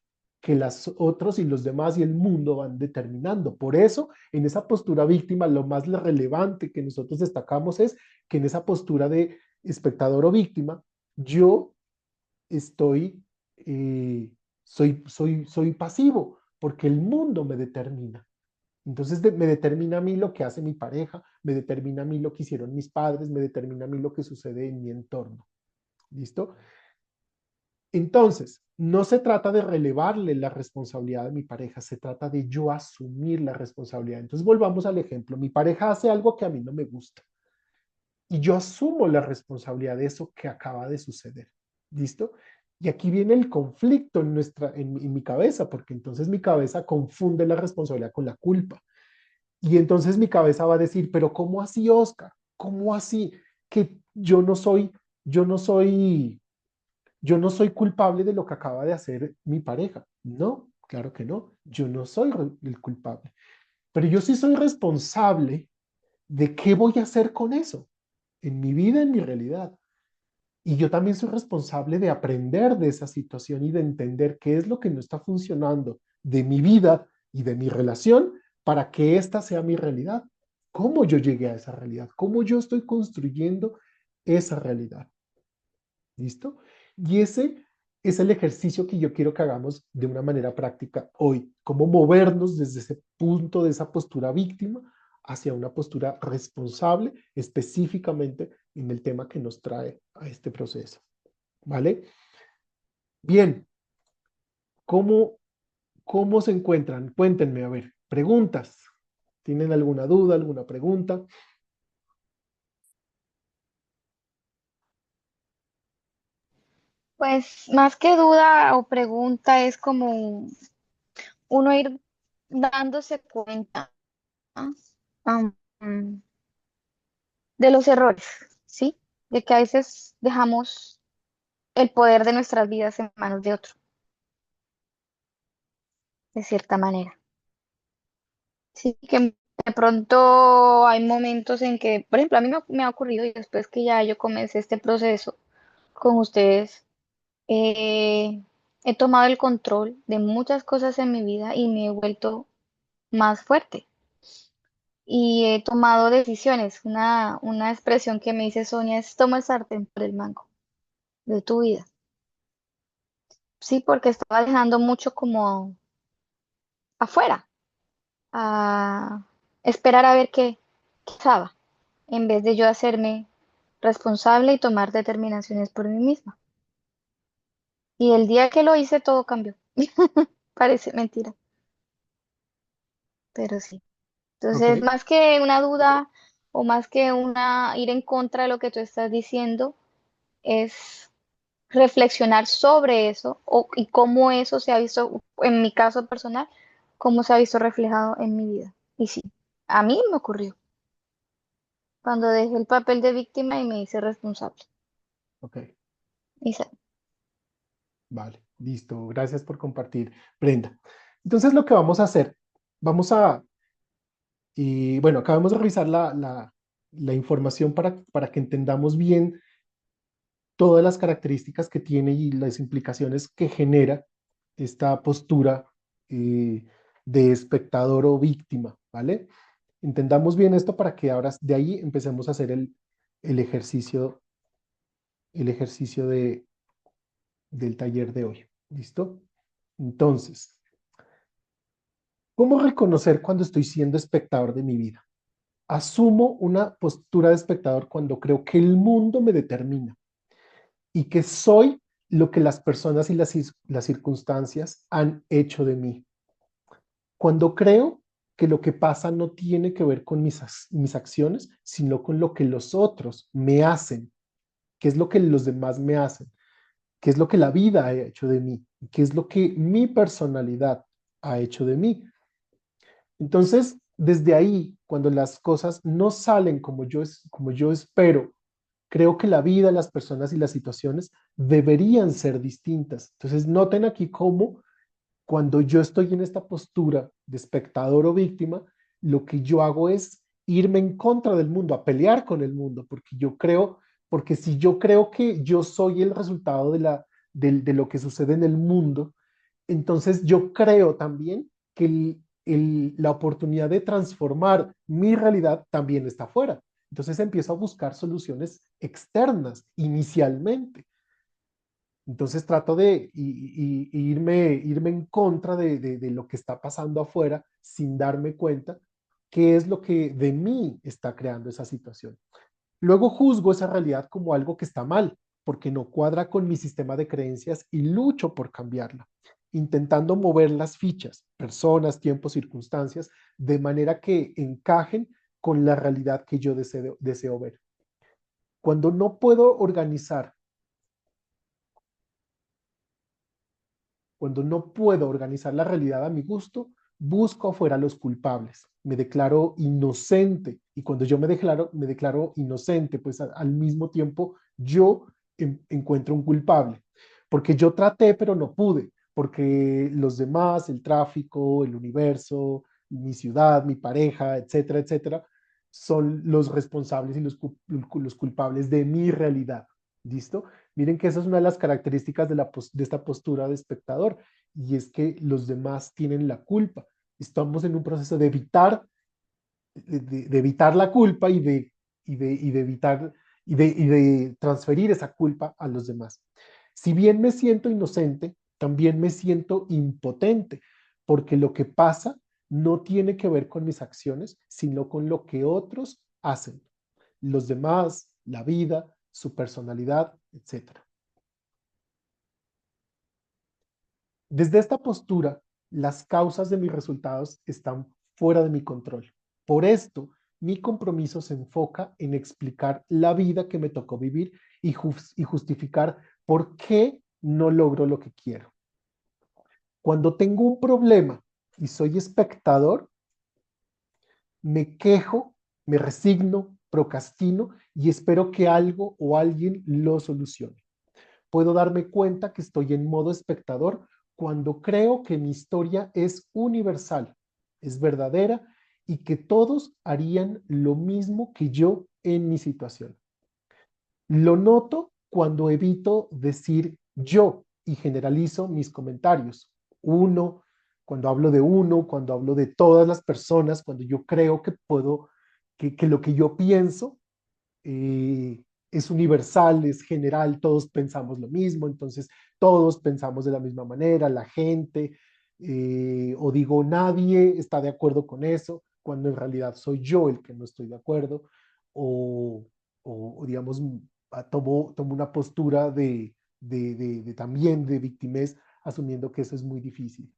que las otros y los demás y el mundo van determinando. Por eso, en esa postura víctima, lo más relevante que nosotros destacamos es que en esa postura de espectador o víctima, yo estoy, soy pasivo, porque el mundo me determina. Entonces me determina a mí lo que hace mi pareja, me determina a mí lo que hicieron mis padres, me determina a mí lo que sucede en mi entorno. ¿Listo? Entonces, no se trata de relevarle la responsabilidad de mi pareja, se trata de yo asumir la responsabilidad. Entonces, volvamos al ejemplo. Mi pareja hace algo que a mí no me gusta y yo asumo la responsabilidad de eso que acaba de suceder. ¿Listo? Y aquí viene el conflicto en mi cabeza, porque entonces mi cabeza confunde la responsabilidad con la culpa. Y entonces mi cabeza va a decir, pero ¿cómo así, Oscar? ¿Cómo así? Que yo no soy, yo no soy culpable de lo que acaba de hacer mi pareja. No, claro que no. Yo no soy el culpable. Pero yo sí soy responsable de qué voy a hacer con eso en mi vida, en mi realidad. Y yo también soy responsable de aprender de esa situación y de entender qué es lo que no está funcionando de mi vida y de mi relación para que esta sea mi realidad. ¿Cómo yo llegué a esa realidad? ¿Cómo yo estoy construyendo esa realidad? ¿Listo? Y ese es el ejercicio que yo quiero que hagamos de una manera práctica hoy. Cómo movernos desde ese punto, de esa postura víctima, hacia una postura responsable, específicamente en el tema que nos trae a este proceso. ¿Vale? Bien, ¿cómo, cómo se encuentran? Cuéntenme, a ver, preguntas. ¿Tienen alguna duda, alguna pregunta? Pues más que duda o pregunta es como uno ir dándose cuenta, ¿no? Am, de los errores, ¿sí? De que a veces dejamos el poder de nuestras vidas en manos de otro, de cierta manera. Sí, que de pronto hay momentos en que, por ejemplo, a mí me ha ocurrido y después que ya yo comencé este proceso, con ustedes. He tomado el control de muchas cosas en mi vida y me he vuelto más fuerte. Y he tomado decisiones. Una expresión que me dice Sonia es toma el sartén por el mango de tu vida. Sí, porque estaba dejando mucho como afuera, a esperar a ver qué pasaba, en vez de yo hacerme responsable y tomar determinaciones por mí misma. Y el día que lo hice, todo cambió. Parece mentira, pero sí. Ok, Entonces, más que una duda o más que una ir en contra de lo que tú estás diciendo, es reflexionar sobre eso y cómo eso se ha visto, en mi caso personal, cómo se ha visto reflejado en mi vida. Y sí, a mí me ocurrió cuando dejé el papel de víctima y me hice responsable. ok, Y vale, listo. Gracias por compartir, Brenda. Entonces lo que vamos a hacer, vamos a, y bueno, acabamos de revisar la información para que entendamos bien todas las características que tiene y las implicaciones que genera esta postura eh, de espectador o víctima, ¿vale? Entendamos bien esto para que ahora de ahí empecemos a hacer el ejercicio, el ejercicio del taller de hoy. ¿Listo? Entonces, ¿cómo reconocer cuando estoy siendo espectador de mi vida? Asumo una postura de espectador cuando creo que el mundo me determina y que soy lo que las personas y las circunstancias han hecho de mí. Cuando creo que lo que pasa no tiene que ver con mis acciones, sino con lo que los otros me hacen, qué es lo que los demás me hacen, qué es lo que la vida ha hecho de mí, qué es lo que mi personalidad ha hecho de mí. Entonces, desde ahí, cuando las cosas no salen como yo espero, creo que la vida, las personas y las situaciones deberían ser distintas. Entonces, noten aquí cómo cuando yo estoy en esta postura de espectador o víctima, lo que yo hago es irme en contra del mundo, a pelear con el mundo, porque si yo creo que yo soy el resultado de lo que sucede en el mundo, entonces yo creo también que la oportunidad de transformar mi realidad también está afuera. Entonces empiezo a buscar soluciones externas inicialmente. Entonces trato de irme en contra de lo que está pasando afuera sin darme cuenta qué es lo que de mí está creando esa situación. Luego juzgo esa realidad como algo que está mal, porque no cuadra con mi sistema de creencias y lucho por cambiarla, intentando mover las fichas, personas, tiempos, circunstancias, de manera que encajen con la realidad que yo deseo ver. Cuando no puedo organizar Cuando no puedo organizar la realidad a mi gusto, busco afuera los culpables. Me declaro inocente. Y cuando yo me declaro inocente, pues al mismo tiempo yo encuentro un culpable. Porque yo traté, pero no pude. Porque los demás, el tráfico, el universo, mi ciudad, mi pareja, etcétera, etcétera, son los responsables y los culpables de mi realidad. ¿Listo? Miren que esa es una de las características de esta postura de espectador, y es que los demás tienen la culpa. Estamos en un proceso de evitar la culpa y de evitar y de transferir esa culpa a los demás. Si bien me siento inocente, también me siento impotente, porque lo que pasa no tiene que ver con mis acciones, sino con lo que otros hacen, los demás, la vida, su personalidad, etcétera. Desde esta postura, las causas de mis resultados están fuera de mi control. Por esto, mi compromiso se enfoca en explicar la vida que me tocó vivir y justificar por qué no logro lo que quiero. Cuando tengo un problema y soy espectador, me quejo, me resigno, procrastino y espero que algo o alguien lo solucione. Puedo darme cuenta que estoy en modo espectador cuando creo que mi historia es universal, es verdadera y que todos harían lo mismo que yo en mi situación. Lo noto cuando evito decir yo y generalizo mis comentarios. Uno, cuando hablo de todas las personas, cuando yo creo que puedo, que lo que yo pienso eh, es universal, es general, todos pensamos lo mismo, entonces todos pensamos de la misma manera, la gente, o digo nadie está de acuerdo con eso, cuando en realidad soy yo el que no estoy de acuerdo, o, o digamos, tomo una postura también de victimez, asumiendo que eso es muy difícil.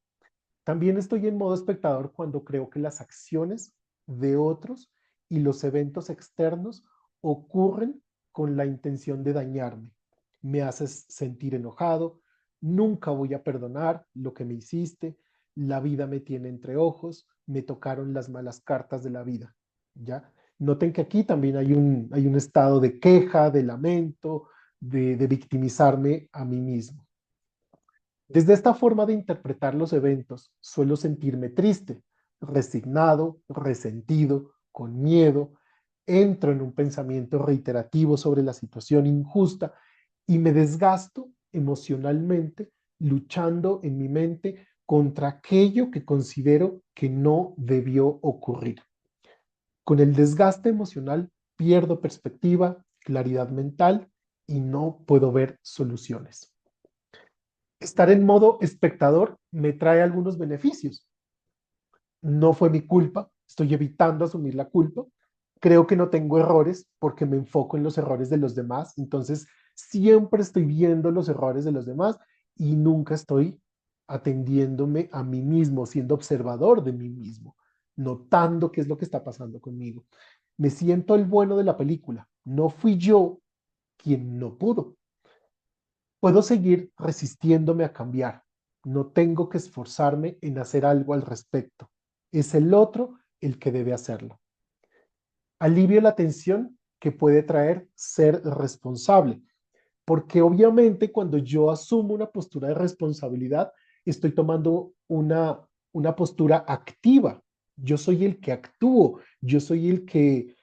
También estoy en modo espectador cuando creo que las acciones de otros y los eventos externos ocurren con la intención de dañarme. Me haces sentir enojado, nunca voy a perdonar lo que me hiciste, la vida me tiene entre ojos, me tocaron las malas cartas de la vida. ¿Ya? Noten que aquí también hay un estado de queja, de lamento, de victimizarme a mí mismo. Desde esta forma de interpretar los eventos, suelo sentirme triste, resignado, resentido, con miedo, entro en un pensamiento reiterativo sobre la situación injusta y me desgasto emocionalmente luchando en mi mente contra aquello que considero que no debió ocurrir. Con el desgaste emocional pierdo perspectiva, claridad mental y no puedo ver soluciones. Estar en modo espectador me trae algunos beneficios. No fue mi culpa, estoy evitando asumir la culpa. Creo que no tengo errores porque me enfoco en los errores de los demás. Entonces, siempre estoy viendo los errores de los demás y nunca estoy atendiéndome a mí mismo, siendo observador de mí mismo, notando qué es lo que está pasando conmigo. Me siento el bueno de la película. No fui yo quien no pudo. Puedo seguir resistiéndome a cambiar. No tengo que esforzarme en hacer algo al respecto. Es el otro el que debe hacerlo. Alivio la tensión que puede traer ser responsable, porque obviamente cuando yo asumo una postura de responsabilidad, estoy tomando una postura activa. Yo soy el que actúo, yo soy el que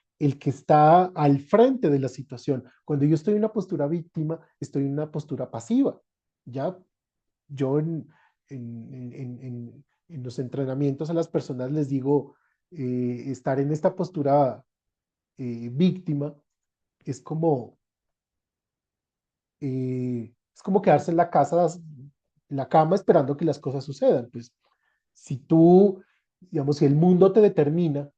está al frente de la situación. Cuando yo estoy en una postura víctima, estoy en una postura pasiva. Ya yo en los entrenamientos a las personas les digo, estar en esta postura víctima es como quedarse en la casa, en la cama esperando que las cosas sucedan. Pues si tú, digamos, si el mundo te determina,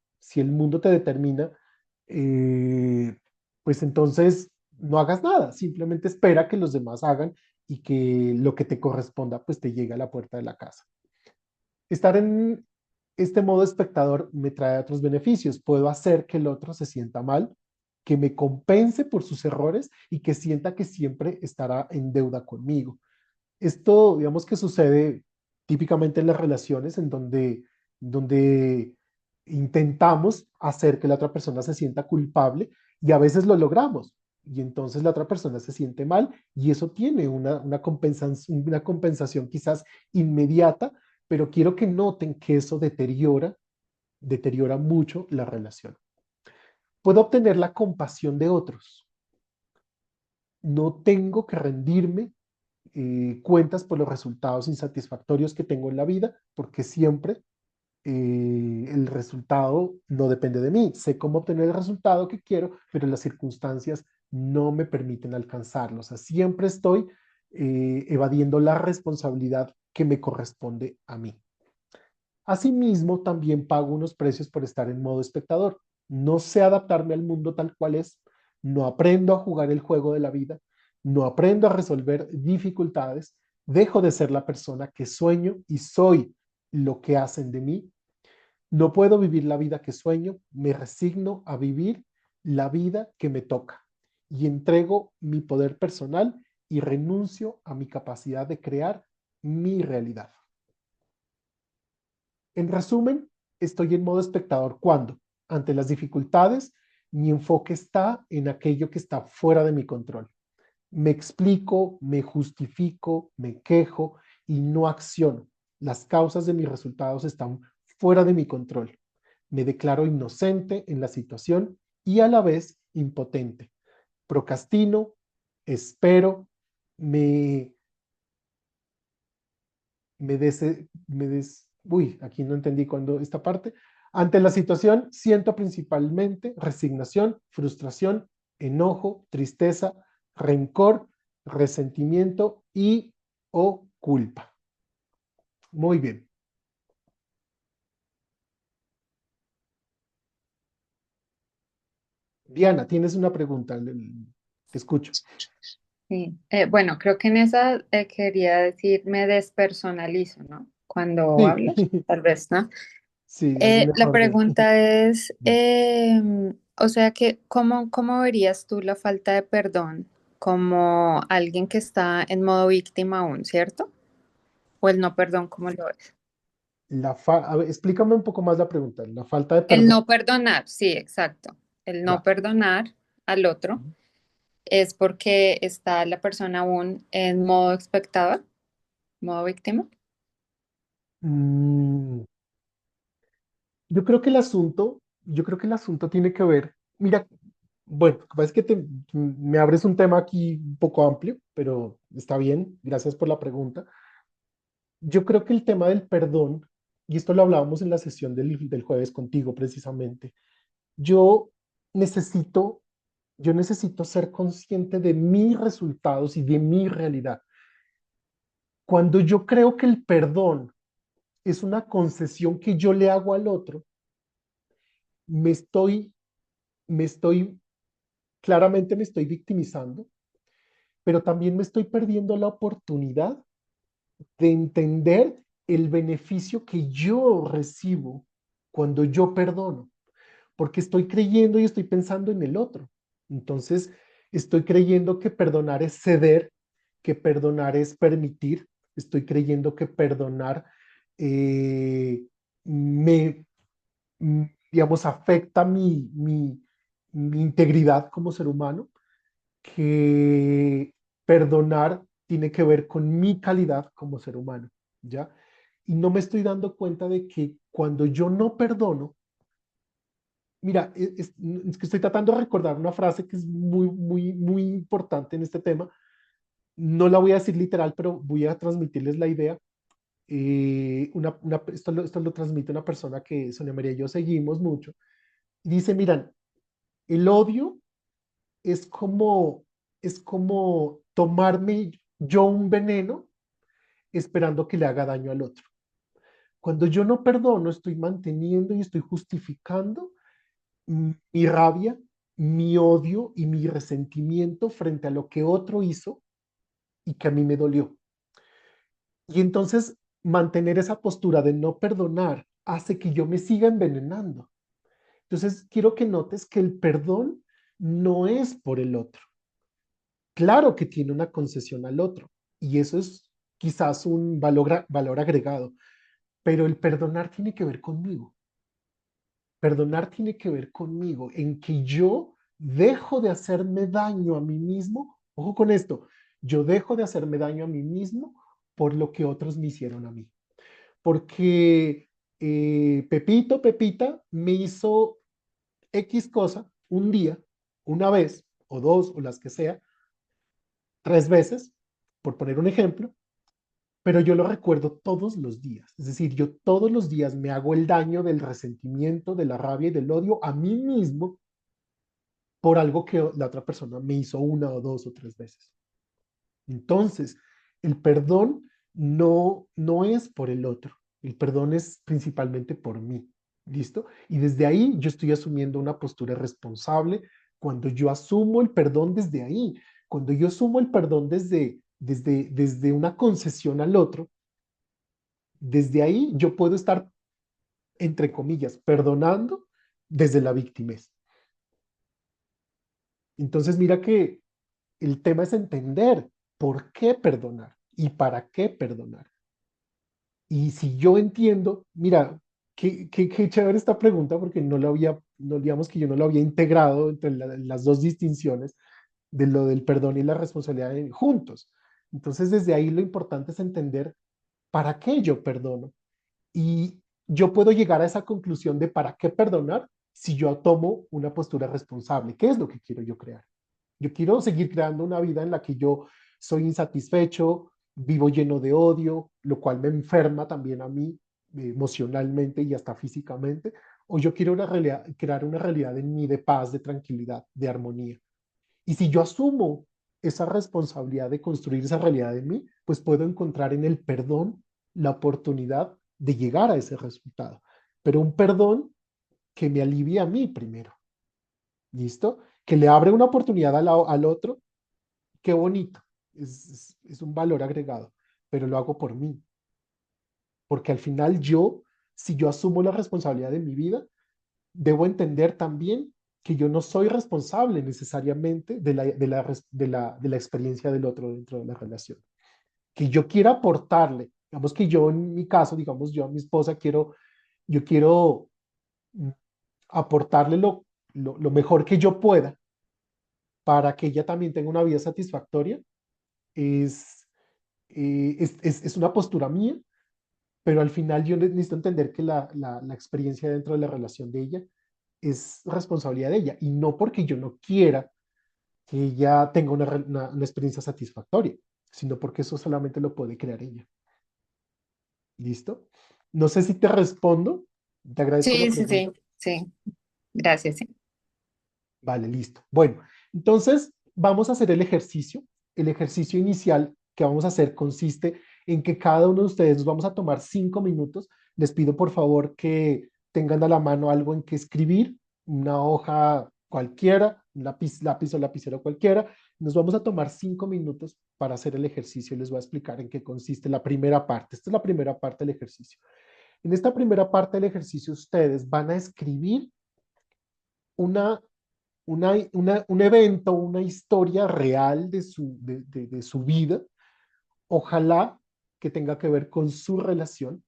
eh, pues entonces no hagas nada, simplemente espera que los demás hagan y que lo que te corresponda, pues te llegue a la puerta de la casa. Estar en este modo espectador me trae otros beneficios. Puedo hacer que el otro se sienta mal, que me compense por sus errores y que sienta que siempre estará en deuda conmigo. Esto, digamos que sucede típicamente en las relaciones donde intentamos hacer que la otra persona se sienta culpable y a veces lo logramos. Y entonces la otra persona se siente mal y eso tiene una compensación quizás inmediata, pero quiero que noten que eso deteriora mucho la relación. Puedo obtener la compasión de otros. No tengo que rendirme cuentas por los resultados insatisfactorios que tengo en la vida, porque siempre el resultado no depende de mí. Sé cómo obtener el resultado que quiero, pero las circunstancias no me permiten alcanzarlo. O sea, siempre estoy evadiendo la responsabilidad que me corresponde a mí. Asimismo, también pago unos precios por estar en modo espectador. No sé adaptarme al mundo tal cual es, no aprendo a jugar el juego de la vida, no aprendo a resolver dificultades, dejo de ser la persona que sueño y soy lo que hacen de mí. No puedo vivir la vida que sueño, me resigno a vivir la vida que me toca y entrego mi poder personal y renuncio a mi capacidad de crear mi realidad. En resumen, estoy en modo espectador cuando, ante las dificultades, mi enfoque está en aquello que está fuera de mi control. Me explico, me justifico, me quejo y no acciono. Las causas de mis resultados están fuera de mi control. Me declaro inocente en la situación y a la vez impotente. Procrastino, espero, me, uy, aquí no entendí cuando esta parte. Ante la situación, siento principalmente resignación, frustración, enojo, tristeza, rencor, resentimiento y o culpa. Muy bien. Diana, tienes una pregunta. Te escucho. Sí. Bueno, creo que en esa quería decir me despersonalizo, ¿no? Cuando Sí, hablas, tal vez, ¿no? sí, es un La error de... pregunta es, o sea que, ¿cómo verías tú la falta de perdón como alguien que está en modo víctima aún, ¿cierto? O el no perdón, ¿cómo lo ves? A ver, explícame un poco más la pregunta. La falta de El perdón. no perdonar, sí, exacto. El no Ya. perdonar al otro es porque está la persona aún en modo espectador, modo víctima. Mm, yo creo que el asunto tiene que ver, mira, bueno, lo que pasa es que me abres un tema aquí un poco amplio, pero está bien, gracias por la pregunta. Yo creo que el tema del perdón, y esto lo hablábamos en la sesión del jueves contigo precisamente, yo necesito, yo necesito ser consciente de mis resultados y de mi realidad. Cuando yo creo que el perdón es una concesión que yo le hago al otro, me estoy, claramente me estoy victimizando, pero también me estoy perdiendo la oportunidad de entender el beneficio que yo recibo cuando yo perdono, porque estoy creyendo y estoy pensando en el otro. Entonces, estoy creyendo que perdonar es ceder, que perdonar es permitir, estoy creyendo que perdonar eh, me, digamos, afecta mi integridad como ser humano, que perdonar tiene que ver con mi calidad como ser humano, ¿ya? Y no me estoy dando cuenta de que cuando yo no perdono, mira, es que estoy tratando de recordar una frase que es muy, muy, muy importante en este tema. No la voy a decir literal, pero voy a transmitirles la idea. Esto lo transmite una persona que Sonia María y yo seguimos mucho. Dice, miran, el odio es como, es como tomarme yo un veneno esperando que le haga daño al otro. Cuando yo no perdono, estoy manteniendo y estoy justificando mi rabia, mi odio y mi resentimiento frente a lo que otro hizo y que a mí me dolió. Y entonces mantener esa postura de no perdonar hace que yo me siga envenenando. Entonces quiero que notes que el perdón no es por el otro. Claro que tiene una concesión al otro y eso es quizás un valor agregado, pero el perdonar tiene que ver conmigo. Perdonar tiene que ver conmigo, en que yo dejo de hacerme daño a mí mismo. Ojo con esto, yo dejo de hacerme daño a mí mismo por lo que otros me hicieron a mí. Porque Pepito, Pepita me hizo X cosa un día, una vez o dos o las que sea, tres veces, por poner un ejemplo, pero yo lo recuerdo todos los días. Es decir, yo todos los días me hago el daño del resentimiento, de la rabia y del odio a mí mismo por algo que la otra persona me hizo una o dos o tres veces. Entonces, el perdón no es por el otro, el perdón es principalmente por mí. ¿Listo? Y desde ahí yo estoy asumiendo una postura responsable cuando yo asumo el perdón desde ahí, cuando yo asumo el perdón desde una concesión al otro, desde ahí yo puedo estar, entre comillas, perdonando desde la victimez. Entonces, mira que el tema es entender por qué perdonar y para qué perdonar. Y si yo entiendo, mira, qué chévere esta pregunta porque no digamos que yo no lo había integrado entre las dos distinciones de lo del perdón y la responsabilidad juntos. Entonces, desde ahí lo importante es entender para qué yo perdono. Y yo puedo llegar a esa conclusión de para qué perdonar si yo tomo una postura responsable. ¿Qué es lo que quiero yo crear? Yo quiero seguir creando una vida en la que yo soy insatisfecho, vivo lleno de odio, lo cual me enferma también a mí emocionalmente y hasta físicamente. O yo quiero crear una realidad en mí de paz, de tranquilidad, de armonía. Y si yo asumo esa responsabilidad de construir esa realidad en mí, pues puedo encontrar en el perdón la oportunidad de llegar a ese resultado. Pero un perdón que me alivie a mí primero. ¿Listo? Que le abre una oportunidad al otro. Qué bonito. Es un valor agregado, pero lo hago por mí. Porque al final yo, si yo asumo la responsabilidad de mi vida, debo entender también que yo no soy responsable necesariamente de la experiencia del otro dentro de la relación. Que yo quiera aportarle, digamos que yo en mi caso, digamos yo a mi esposa yo quiero mm, aportarle lo mejor que yo pueda para que ella también tenga una vida satisfactoria, es, es una postura mía, pero al final yo necesito entender que la experiencia dentro de la relación de ella es responsabilidad de ella y no porque yo no quiera que ella tenga una experiencia satisfactoria, sino porque eso solamente lo puede crear ella. ¿Listo? No sé si te respondo. Te agradezco la Sí, sí, pregunta. sí, sí. Gracias, sí. Vale, listo. Bueno, entonces vamos a hacer el ejercicio. El ejercicio inicial que vamos a hacer consiste en que cada uno de ustedes nos vamos a tomar 5 minutos. Les pido por favor que tengan a la mano algo en que escribir, una hoja cualquiera, un lápiz o lapicero cualquiera. Nos vamos a tomar 5 minutos para hacer el ejercicio. Les voy a explicar en qué consiste la primera parte. Esta es la primera parte del ejercicio. En esta primera parte del ejercicio ustedes van a escribir una un evento, una historia real de su vida, ojalá que tenga que ver con su relación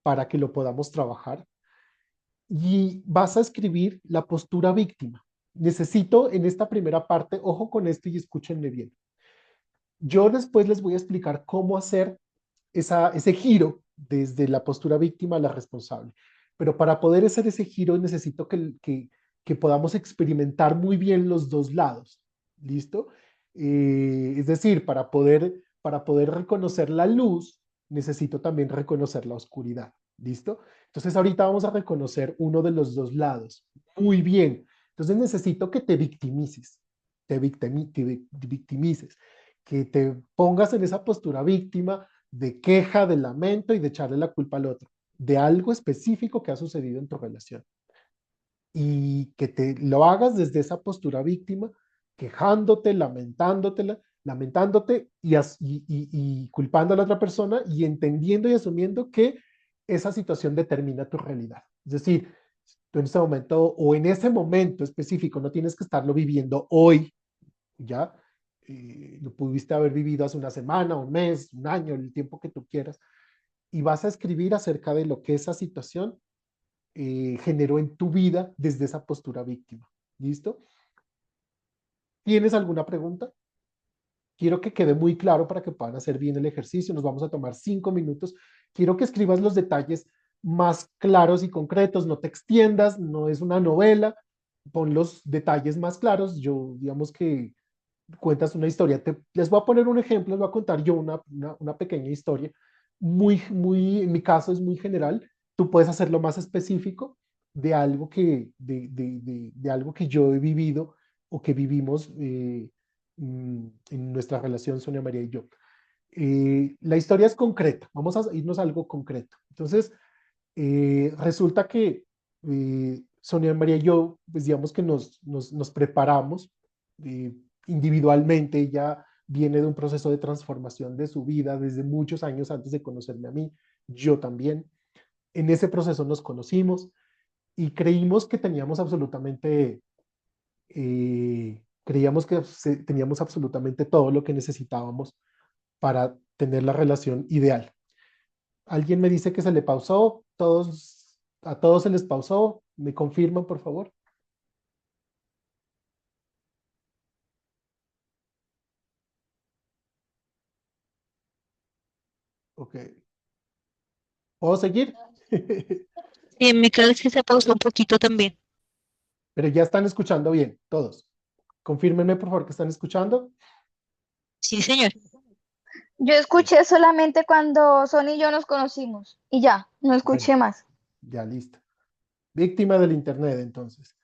para que lo podamos trabajar. Y vas a escribir la postura víctima. Necesito en esta primera parte, ojo con esto y escúchenme bien. Yo después les voy a explicar cómo hacer ese giro desde la postura víctima a la responsable. Pero para poder hacer ese giro necesito que podamos experimentar muy bien los dos lados. ¿Listo? Es decir, para poder reconocer la luz, necesito también reconocer la oscuridad. ¿Listo? Entonces ahorita vamos a reconocer uno de los dos lados. Muy bien. Entonces necesito que te victimices. Te victimices. Que te pongas en esa postura víctima de queja, de lamento y de echarle la culpa al otro, de algo específico que ha sucedido en tu relación. Y que te lo hagas desde esa postura víctima, quejándote, lamentándote y culpando a la otra persona y entendiendo y asumiendo que esa situación determina tu realidad. Es decir, tú en este momento o en ese momento específico no tienes que estarlo viviendo hoy, ¿ya? Lo pudiste haber vivido hace una semana, un mes, un año, el tiempo que tú quieras, y vas a escribir acerca de lo que esa situación generó en tu vida desde esa postura víctima. ¿Listo? ¿Tienes alguna pregunta? Quiero que quede muy claro para que puedan hacer bien el ejercicio. Nos vamos a tomar 5 minutos. Quiero que escribas los detalles más claros y concretos. No te extiendas, no es una novela. Pon los detalles más claros. Yo, digamos que cuentas una historia. Les voy a poner un ejemplo, les voy a contar yo una pequeña historia. En mi caso es muy general. Tú puedes hacerlo más específico de algo que yo he vivido o que vivimos en nuestra relación, Sonia María y yo. La historia es concreta, vamos a irnos a algo concreto. Entonces, resulta que Sonia María y yo, pues digamos que nos preparamos individualmente. Ella viene de un proceso de transformación de su vida desde muchos años antes de conocerme a mí, yo también. En ese proceso nos conocimos y creíamos que teníamos absolutamente todo lo que necesitábamos para tener la relación ideal. Alguien me dice que se le pausó, a todos se les pausó, ¿me confirman, por favor? Ok. ¿Puedo seguir? En mi caso sí se pausó un poquito también. Pero ya están escuchando bien, todos. Confírmenme, por favor, que están escuchando. Sí, señor. Yo escuché solamente cuando Son y yo nos conocimos y ya, no Bueno, escuché más. ya listo. Víctima del Internet, entonces.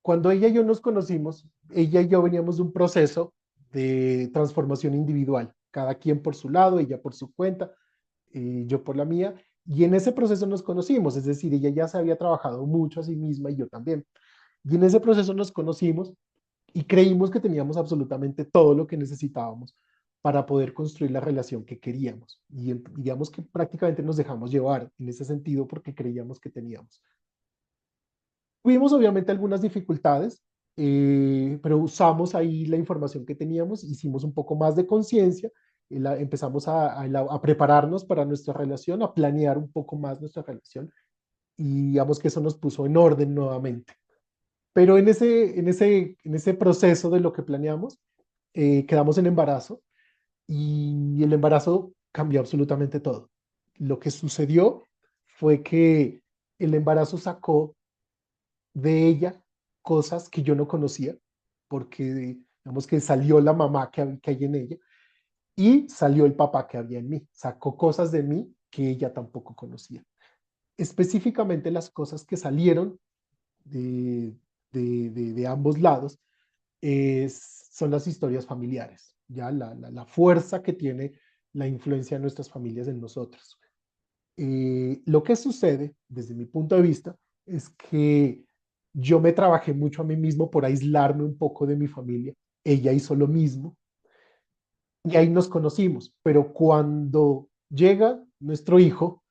Cuando ella y yo nos conocimos, ella y yo veníamos de un proceso de transformación individual, cada quien por su lado, ella por su cuenta, yo por la mía, y en ese proceso nos conocimos, es decir, ella ya se había trabajado mucho a sí misma y yo también. Y en ese proceso nos conocimos y creímos que teníamos absolutamente todo lo que necesitábamos para poder construir la relación que queríamos. Y digamos que prácticamente nos dejamos llevar en ese sentido porque creíamos que teníamos. Tuvimos obviamente algunas dificultades, pero usamos ahí la información que teníamos, hicimos un poco más de conciencia, empezamos a prepararnos para nuestra relación, a planear un poco más nuestra relación y digamos que eso nos puso en orden nuevamente. Pero en ese proceso de lo que planeamos, quedamos en embarazo y el embarazo cambió absolutamente todo. Lo que sucedió fue que el embarazo sacó de ella cosas que yo no conocía, porque digamos que salió la mamá que hay en ella y salió el papá que había en mí. Sacó cosas de mí que ella tampoco conocía. Específicamente las cosas que salieron de, de ambos lados son las historias familiares, ya la fuerza que tiene la influencia de nuestras familias en nosotros. Lo que sucede, desde mi punto de vista, es que yo me trabajé mucho a mí mismo por aislarme un poco de mi familia. Ella hizo lo mismo y ahí nos conocimos. Pero cuando llega nuestro hijo,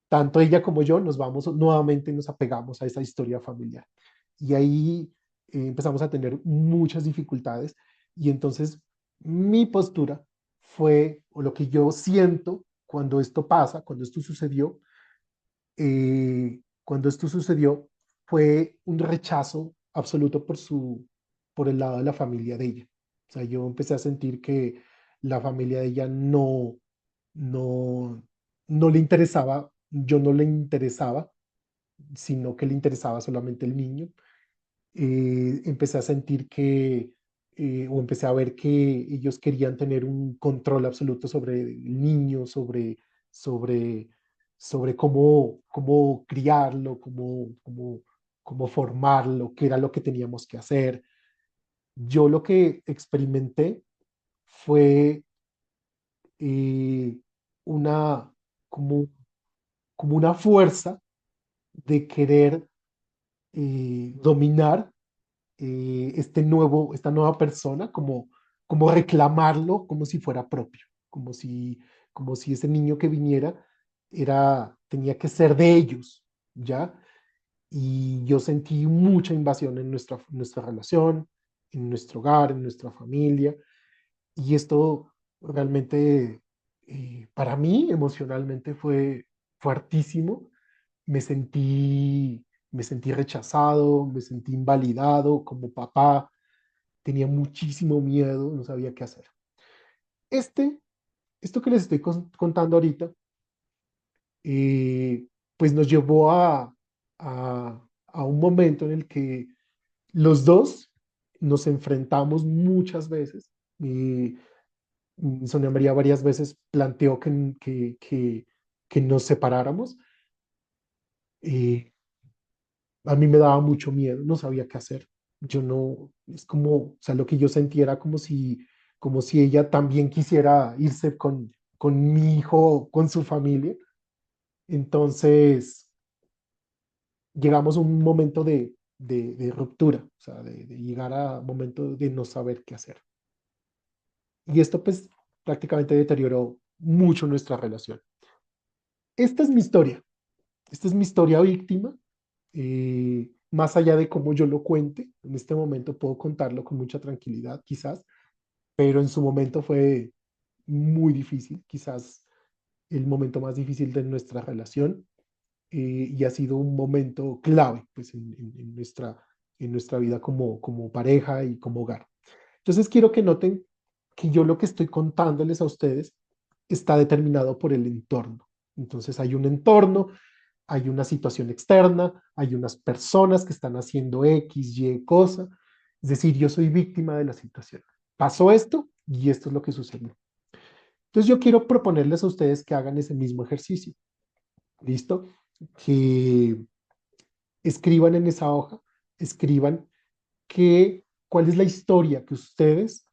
tanto ella como yo nos vamos nuevamente, nos apegamos a esa historia familiar. Y ahí empezamos a tener muchas dificultades. Y entonces mi postura fue, o lo que yo siento cuando esto pasa, cuando esto sucedió, fue un rechazo absoluto por el lado de la familia de ella. O sea, yo empecé a sentir que la familia de ella no, no le interesaba, yo no le interesaba, sino que le interesaba solamente el niño. Empecé a sentir o empecé a ver que ellos querían tener un control absoluto sobre el niño, sobre, sobre cómo criarlo, cómo formarlo, qué era lo que teníamos que hacer. Yo lo que experimenté fue eh, una, como, como una fuerza de querer dominar esta nueva persona, como reclamarlo como si fuera propio, como si ese niño que viniera tenía que ser de ellos, ¿ya? Y yo sentí mucha invasión en nuestra relación, en nuestro hogar, en nuestra familia, y esto realmente para mí emocionalmente fue fuertísimo. Me sentí, me sentí rechazado, me sentí invalidado como papá, tenía muchísimo miedo, no sabía qué hacer. Este, esto que les estoy contando ahorita, pues nos llevó a un momento en el que los dos nos enfrentamos muchas veces. Y Sonia María varias veces planteó que nos separáramos. Eh, a mí me daba mucho miedo, no sabía qué hacer. Yo no, es como, o sea, lo que yo sentía era como si ella también quisiera irse con mi hijo, con su familia. Entonces, llegamos a un momento de ruptura, o sea, de llegar a un momento de no saber qué hacer. Y esto pues prácticamente deterioró mucho nuestra relación. Esta es mi historia, esta es mi historia víctima. Más allá de cómo yo lo cuente, en este momento puedo contarlo con mucha tranquilidad, quizás, pero en su momento fue muy difícil, quizás el momento más difícil de nuestra relación, y ha sido un momento clave pues, en nuestra vida como pareja y como hogar. Entonces quiero que noten que yo lo que estoy contándoles a ustedes está determinado por el entorno. Entonces hay un entorno, hay una situación externa, hay unas personas que están haciendo X, Y cosa, Es decir, yo soy víctima de la situación. Pasó esto y esto es lo que sucedió. Entonces yo quiero proponerles a ustedes que hagan ese mismo ejercicio. ¿Listo? Que escriban en esa hoja, escriban cuál es la historia que ustedes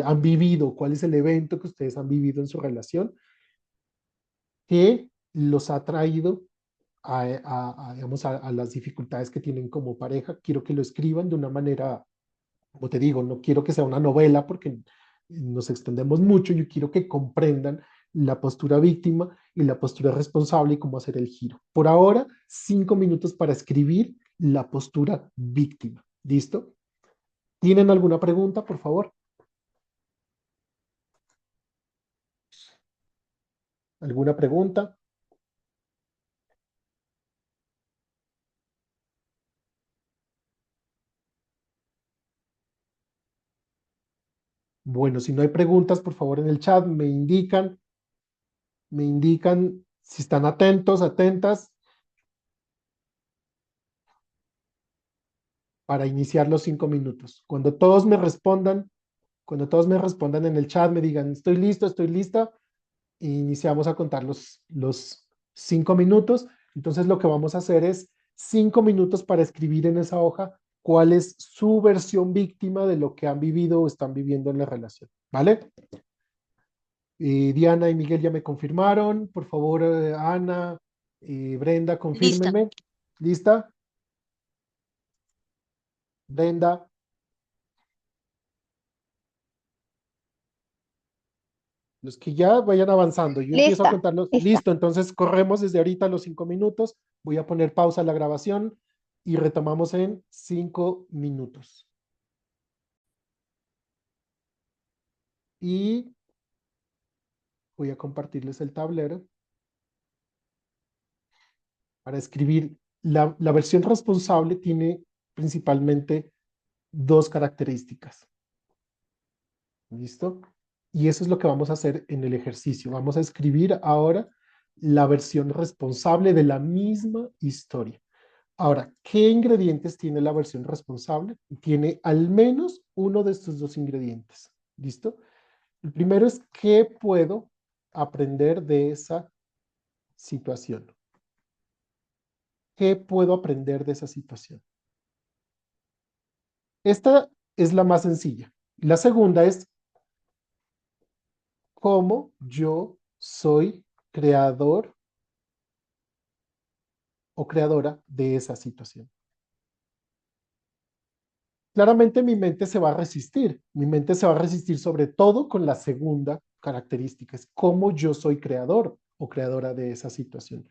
han vivido, cuál es el evento que ustedes han vivido en su relación que los ha traído digamos, a las dificultades que tienen como pareja. Quiero que lo escriban de una manera, como te digo, no quiero que sea una novela porque nos extendemos mucho. Yo quiero que comprendan la postura víctima y la postura responsable y cómo hacer el giro. Por ahora, 5 minutos para escribir la postura víctima. ¿Listo? ¿Tienen alguna pregunta, por favor? ¿Alguna pregunta? Bueno, si no hay preguntas, por favor en el chat me indican si están atentos, atentas para iniciar los 5 minutos. Cuando todos me respondan en el chat, me digan estoy listo, estoy lista, e iniciamos a contar los 5 minutos. Entonces lo que vamos a hacer es 5 minutos para escribir en esa hoja cuál es su versión víctima de lo que han vivido o están viviendo en la relación. ¿Vale? Diana y Miguel ya me confirmaron. Por favor, Ana, Brenda, Lista. confírmenme. ¿Lista? Brenda. Los que ya vayan avanzando. Yo empiezo a Lista, contarlos. lista. Listo, entonces corremos desde ahorita los 5 minutos. Voy a poner pausa a la grabación y retomamos en 5 minutos. Y voy a compartirles el tablero para escribir. La versión responsable tiene principalmente dos características. ¿Listo? Y eso es lo que vamos a hacer en el ejercicio. Vamos a escribir ahora la versión responsable de la misma historia. Ahora, ¿qué ingredientes tiene la versión responsable? Tiene al menos uno de estos dos ingredientes. ¿Listo? El primero es ¿qué puedo aprender de esa situación? ¿Qué puedo aprender de esa situación? Esta es la más sencilla. La segunda es cómo yo soy creador o creadora de esa situación. Claramente mi mente se va a resistir. Mi mente se va a resistir sobre todo con la segunda característica, es cómo yo soy creador o creadora de esa situación.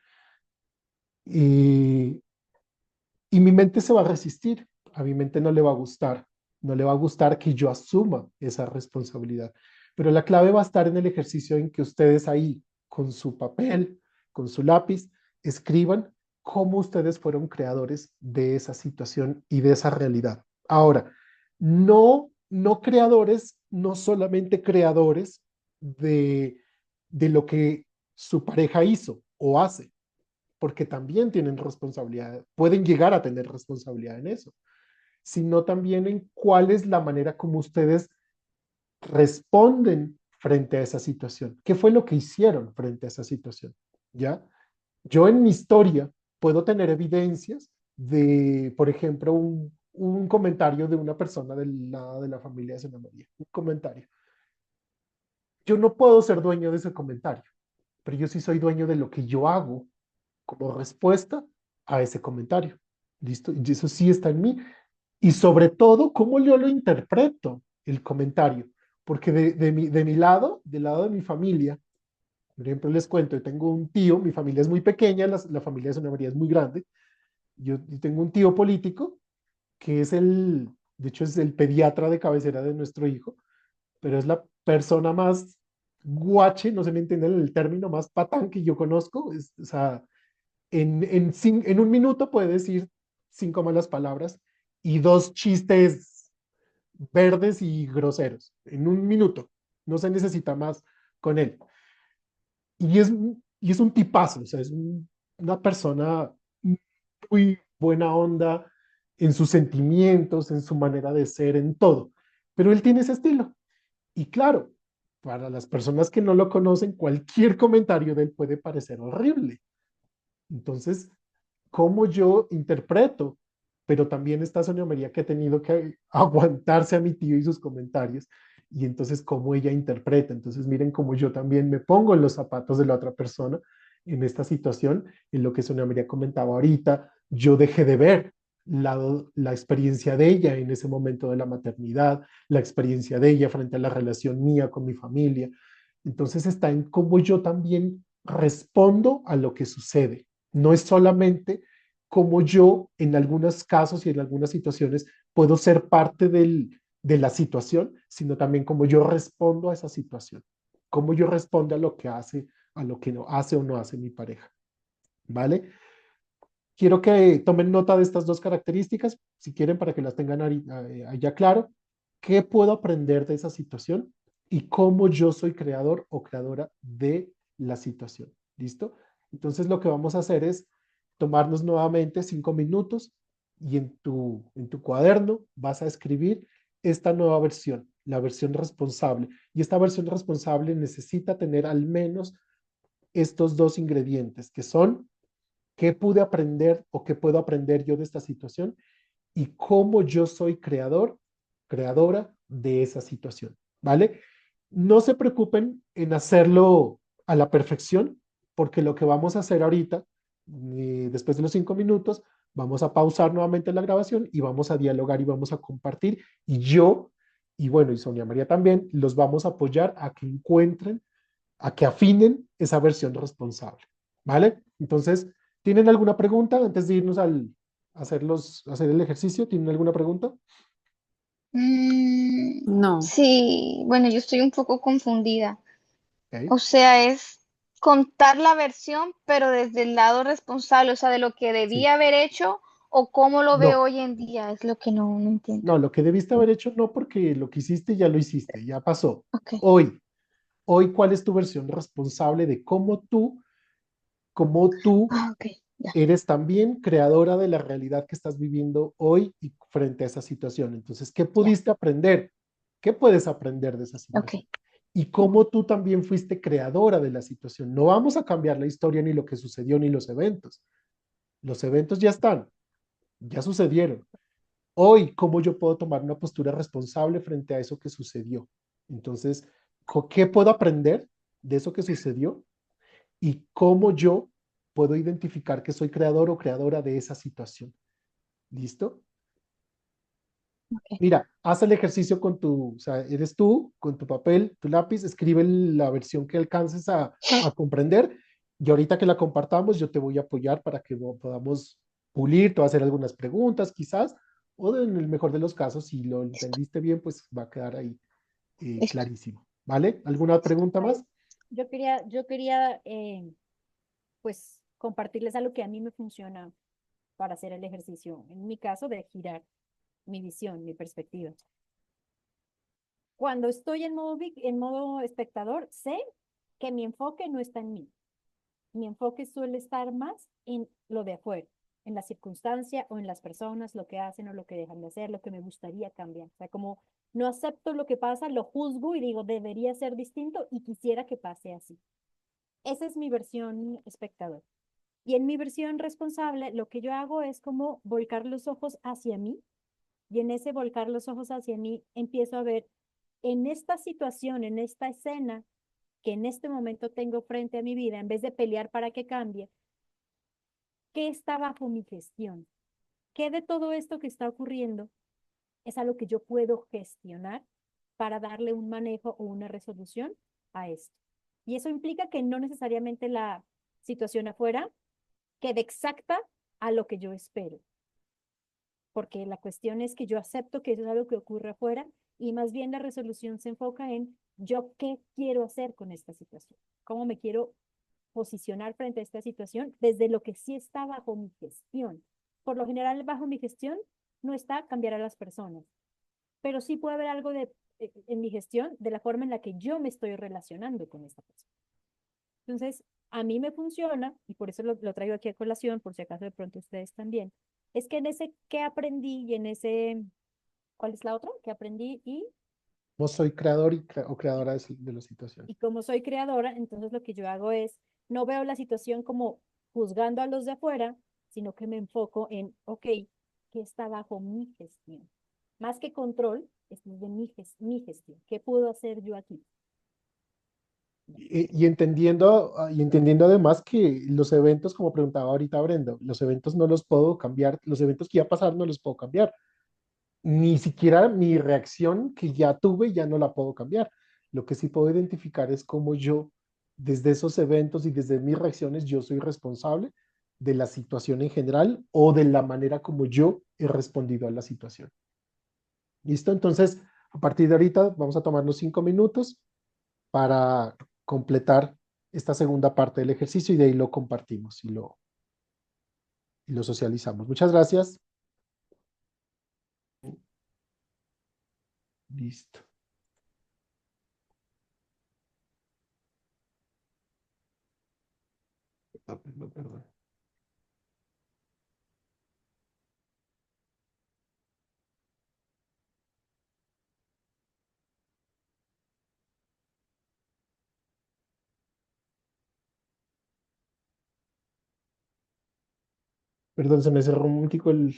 Y, y mi mente se va a resistir. A mi mente no le va a gustar. No le va a gustar que yo asuma esa responsabilidad. Pero la clave va a estar en el ejercicio en que ustedes ahí, con su papel, con su lápiz, escriban cómo ustedes fueron creadores de esa situación y de esa realidad. Ahora, no creadores, no solamente creadores de lo que su pareja hizo o hace, porque también tienen responsabilidad, pueden llegar a tener responsabilidad en eso, sino también en cuál es la manera como ustedes responden frente a esa situación. ¿Qué fue lo que hicieron frente a esa situación? ¿Ya? Yo en mi historia puedo tener evidencias de, por ejemplo, un comentario de una persona del lado de la familia de Santa María, un comentario. Yo no puedo ser dueño de ese comentario, pero yo sí soy dueño de lo que yo hago como respuesta a ese comentario. ¿Listo? Y eso sí está en mí. Y sobre todo, cómo yo lo interpreto, el comentario. Porque de mi lado, del lado de mi familia, por ejemplo, les cuento, yo tengo un tío, mi familia es muy pequeña, la familia de Santa María es muy grande. Yo tengo un tío político que es de hecho es el pediatra de cabecera de nuestro hijo, pero es la persona más guache, no se me entiende el término, más patán que yo conozco. O sea, en un minuto puede decir 5 malas palabras y dos chistes verdes y groseros. En un minuto. No se necesita más con él. Y es, y es un tipazo, o sea, es una persona muy buena onda, en sus sentimientos, en su manera de ser, en todo. Pero él tiene ese estilo. Y claro, para las personas que no lo conocen, cualquier comentario de él puede parecer horrible. Entonces, ¿cómo yo interpreto? Pero también está Sonia María que ha tenido que aguantarse a mi tío y sus comentarios. Y entonces, ¿cómo ella interpreta? Entonces, miren cómo yo también me pongo en los zapatos de la otra persona en esta situación, en lo que Sonia María comentaba ahorita. Yo dejé de ver la experiencia de ella en ese momento de la maternidad, la experiencia de ella frente a la relación mía con mi familia. Entonces está en cómo yo también respondo a lo que sucede. No es solamente cómo yo en algunos casos y en algunas situaciones puedo ser parte de la situación, sino también cómo yo respondo a esa situación, cómo yo respondo a lo que hace, a lo que no hace o no hace mi pareja. ¿Vale? Quiero que tomen nota de estas dos características, si quieren, para que las tengan allá claro. ¿Qué puedo aprender de esa situación? Y cómo yo soy creador o creadora de la situación. ¿Listo? Entonces lo que vamos a hacer es tomarnos nuevamente 5 minutos y en tu cuaderno vas a escribir esta nueva versión, la versión responsable. Y esta versión responsable necesita tener al menos estos dos ingredientes, que son qué pude aprender o qué puedo aprender yo de esta situación y cómo yo soy creador, creadora de esa situación, ¿vale? No se preocupen en hacerlo a la perfección, porque lo que vamos a hacer ahorita, después de los 5 minutos, vamos a pausar nuevamente la grabación y vamos a dialogar y vamos a compartir. Y yo, y bueno, y Sonia María también, los vamos a apoyar a que encuentren, a que afinen esa versión responsable, ¿vale? Entonces, ¿tienen alguna pregunta antes de irnos a hacer el ejercicio? ¿Tienen alguna pregunta? No. Sí, bueno, yo estoy un poco confundida. Ok. O sea, es contar la versión, pero desde el lado responsable, o sea, de lo que Sí. debía haber hecho o cómo lo veo No, hoy en día, es lo que no entiendo. no, lo que debiste haber hecho no, porque lo que hiciste ya lo hiciste, ya pasó. Ok. Hoy, ¿cuál es tu versión responsable de cómo tú Ah, ok, ya. eres también creadora de la realidad que estás viviendo hoy y frente a esa situación? Entonces, ¿qué Ya, pudiste aprender? ¿Qué puedes aprender de esa ok. situación? Y cómo tú también fuiste creadora de la situación. No vamos a cambiar la historia ni lo que sucedió ni los eventos. Los eventos ya están, ya sucedieron. Hoy, ¿cómo yo puedo tomar una postura responsable frente a eso que sucedió? Entonces, ¿qué puedo aprender de eso que sucedió? Y cómo yo puedo identificar que soy creador o creadora de esa situación. ¿Listo? Ok. Mira, haz el ejercicio o sea, eres tú, con tu papel, tu lápiz, escribe la versión que alcances a comprender y ahorita que la compartamos yo te voy a apoyar para que podamos pulir, te voy a hacer algunas preguntas quizás, o en el mejor de los casos, si lo Listo, entendiste bien, pues va a quedar ahí listo. clarísimo. ¿Vale? ¿Alguna pregunta más? Yo quería pues compartirles algo que a mí me funciona para hacer el ejercicio. En mi caso, de girar mi visión, mi perspectiva. Cuando estoy en modo espectador, sé que mi enfoque no está en mí. Mi enfoque suele estar más en lo de afuera, en la circunstancia o en las personas, lo que hacen o lo que dejan de hacer, lo que me gustaría cambiar. O sea, como no acepto lo que pasa, lo juzgo y digo, debería ser distinto y quisiera que pase así. Esa es mi versión espectador. Y en mi versión responsable, lo que yo hago es como volcar los ojos hacia mí y en ese volcar los ojos hacia mí empiezo a ver en esta situación, en esta escena que en este momento tengo frente a mi vida, en vez de pelear para que cambie, ¿qué está bajo mi gestión? ¿Qué de todo esto que está ocurriendo es algo que yo puedo gestionar para darle un manejo o una resolución a esto? Y eso implica que no necesariamente la situación afuera quede exacta a lo que yo espero, porque la cuestión es que yo acepto que eso es algo que ocurre afuera y más bien la resolución se enfoca en yo qué quiero hacer con esta situación, cómo me quiero posicionar frente a esta situación desde lo que sí está bajo mi gestión. Por lo general, bajo mi gestión no está cambiar a las personas, pero sí puede haber algo en mi gestión de la forma en la que yo me estoy relacionando con esta persona. Entonces, a mí me funciona, y por eso lo traigo aquí a colación, por si acaso de pronto ustedes también, Es que en ese que aprendí y en ese, ¿cuál es la otra? Que aprendí No soy creador o creadora de la situación. y como soy creadora, entonces lo que yo hago es, no veo la situación como juzgando a los de afuera, sino que me enfoco en, ok, ¿qué está bajo mi gestión? Más que control, esto es de mi gestión. ¿Qué puedo hacer yo aquí? Y entendiendo además que los eventos, como preguntaba ahorita Brenda, los eventos no los puedo cambiar, los eventos que ya pasaron no los puedo cambiar. Ni siquiera mi reacción que ya tuve ya no la puedo cambiar. Lo que sí puedo identificar es cómo yo, desde esos eventos y desde mis reacciones, yo soy responsable de la situación en general o de la manera como yo he respondido a la situación. ¿Listo? Entonces, a partir de ahorita vamos a tomar los 5 minutos para completar esta segunda parte del ejercicio y de ahí lo compartimos y lo socializamos. Muchas gracias. Listo. Perdón. Perdón, se me cerró un momentico la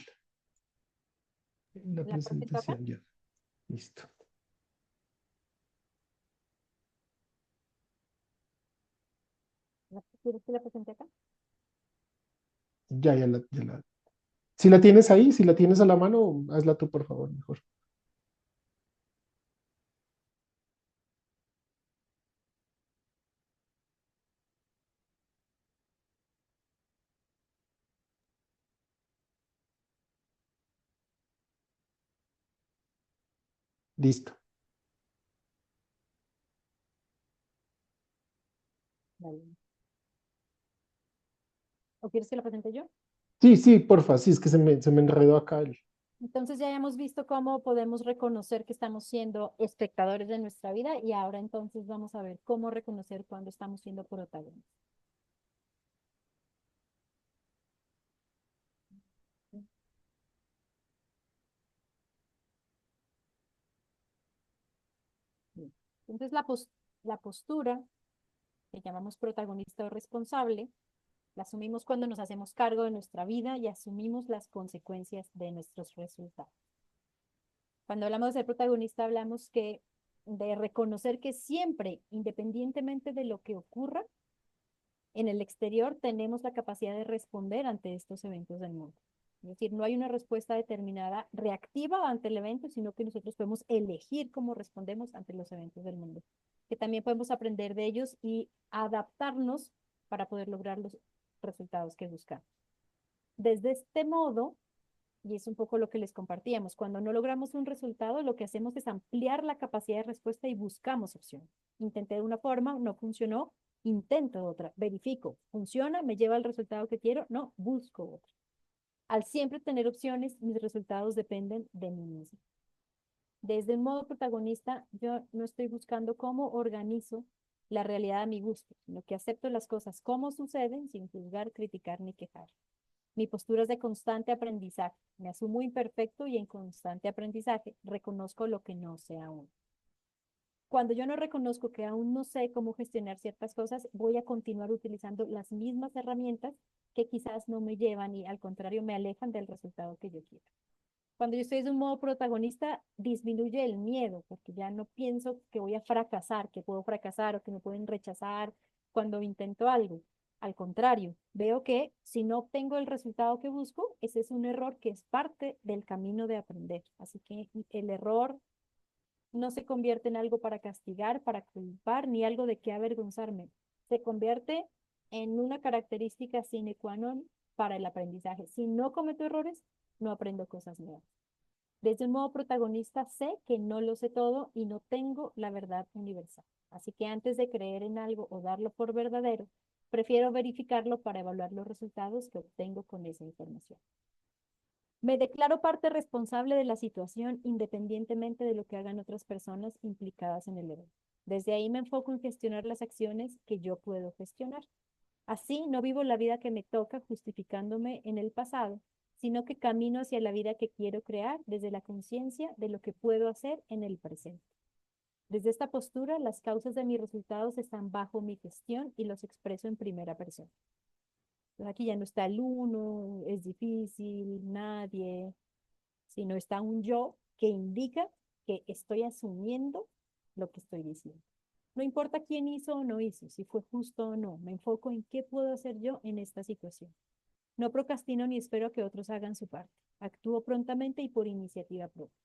¿La profe toca? presentación ya. Listo. ¿Quieres que la presente acá? Ya la. Si la tienes ahí, si la tienes a la mano, hazla tú, por favor, mejor. Listo. Vale. ¿O quieres que la presente yo? Sí, sí, porfa, sí, es que se me enredó acá. Entonces ya hemos visto cómo podemos reconocer que estamos siendo espectadores de nuestra vida y ahora entonces vamos a ver cómo reconocer cuando estamos siendo protagonistas. Bien. Entonces la postura que llamamos protagonista o responsable, la asumimos cuando nos hacemos cargo de nuestra vida y asumimos las consecuencias de nuestros resultados. Cuando hablamos de ser protagonista, hablamos de reconocer que siempre, independientemente de lo que ocurra, en el exterior tenemos la capacidad de responder ante estos eventos del mundo. Es decir, no hay una respuesta determinada reactiva ante el evento, sino que nosotros podemos elegir cómo respondemos ante los eventos del mundo. Que también podemos aprender de ellos y adaptarnos para poder lograr los resultados que buscamos. Desde este modo, y es un poco lo que les compartíamos, cuando no logramos un resultado, lo que hacemos es ampliar la capacidad de respuesta y buscamos opciones. Intenté de una forma, no funcionó, intento otra, verifico, funciona, me lleva al resultado que quiero, no, busco otra. Al siempre tener opciones, mis resultados dependen de mí mismo. Desde el modo protagonista, yo no estoy buscando cómo organizo la realidad a mi gusto, sino que acepto las cosas como suceden sin juzgar, criticar ni quejar. Mi postura es de constante aprendizaje. Me asumo imperfecto y en constante aprendizaje reconozco lo que no sé aún. Cuando yo no reconozco que aún no sé cómo gestionar ciertas cosas, voy a continuar utilizando las mismas herramientas que quizás no me llevan y al contrario me alejan del resultado que yo quiero. Cuando yo estoy de un modo protagonista, disminuye el miedo, porque ya no pienso que voy a fracasar, que puedo fracasar o que me pueden rechazar cuando intento algo. Al contrario, veo que si no obtengo el resultado que busco, ese es un error que es parte del camino de aprender. Así que el error no se convierte en algo para castigar, para culpar, ni algo de qué avergonzarme. Se convierte en una característica sine qua non para el aprendizaje. Si no cometo errores, no aprendo cosas nuevas. Desde un modo protagonista sé que no lo sé todo y no tengo la verdad universal. Así que antes de creer en algo o darlo por verdadero, prefiero verificarlo para evaluar los resultados que obtengo con esa información. Me declaro parte responsable de la situación independientemente de lo que hagan otras personas implicadas en el evento. Desde ahí me enfoco en gestionar las acciones que yo puedo gestionar. Así no vivo la vida que me toca justificándome en el pasado, sino que camino hacia la vida que quiero crear desde la conciencia de lo que puedo hacer en el presente. Desde esta postura, las causas de mis resultados están bajo mi gestión y los expreso en primera persona. Entonces, aquí ya no está el uno, es difícil, nadie, sino está un yo que indica que estoy asumiendo lo que estoy diciendo. No importa quién hizo o no hizo, si fue justo o no, me enfoco en qué puedo hacer yo en esta situación. No procrastino ni espero a que otros hagan su parte. Actúo prontamente y por iniciativa propia.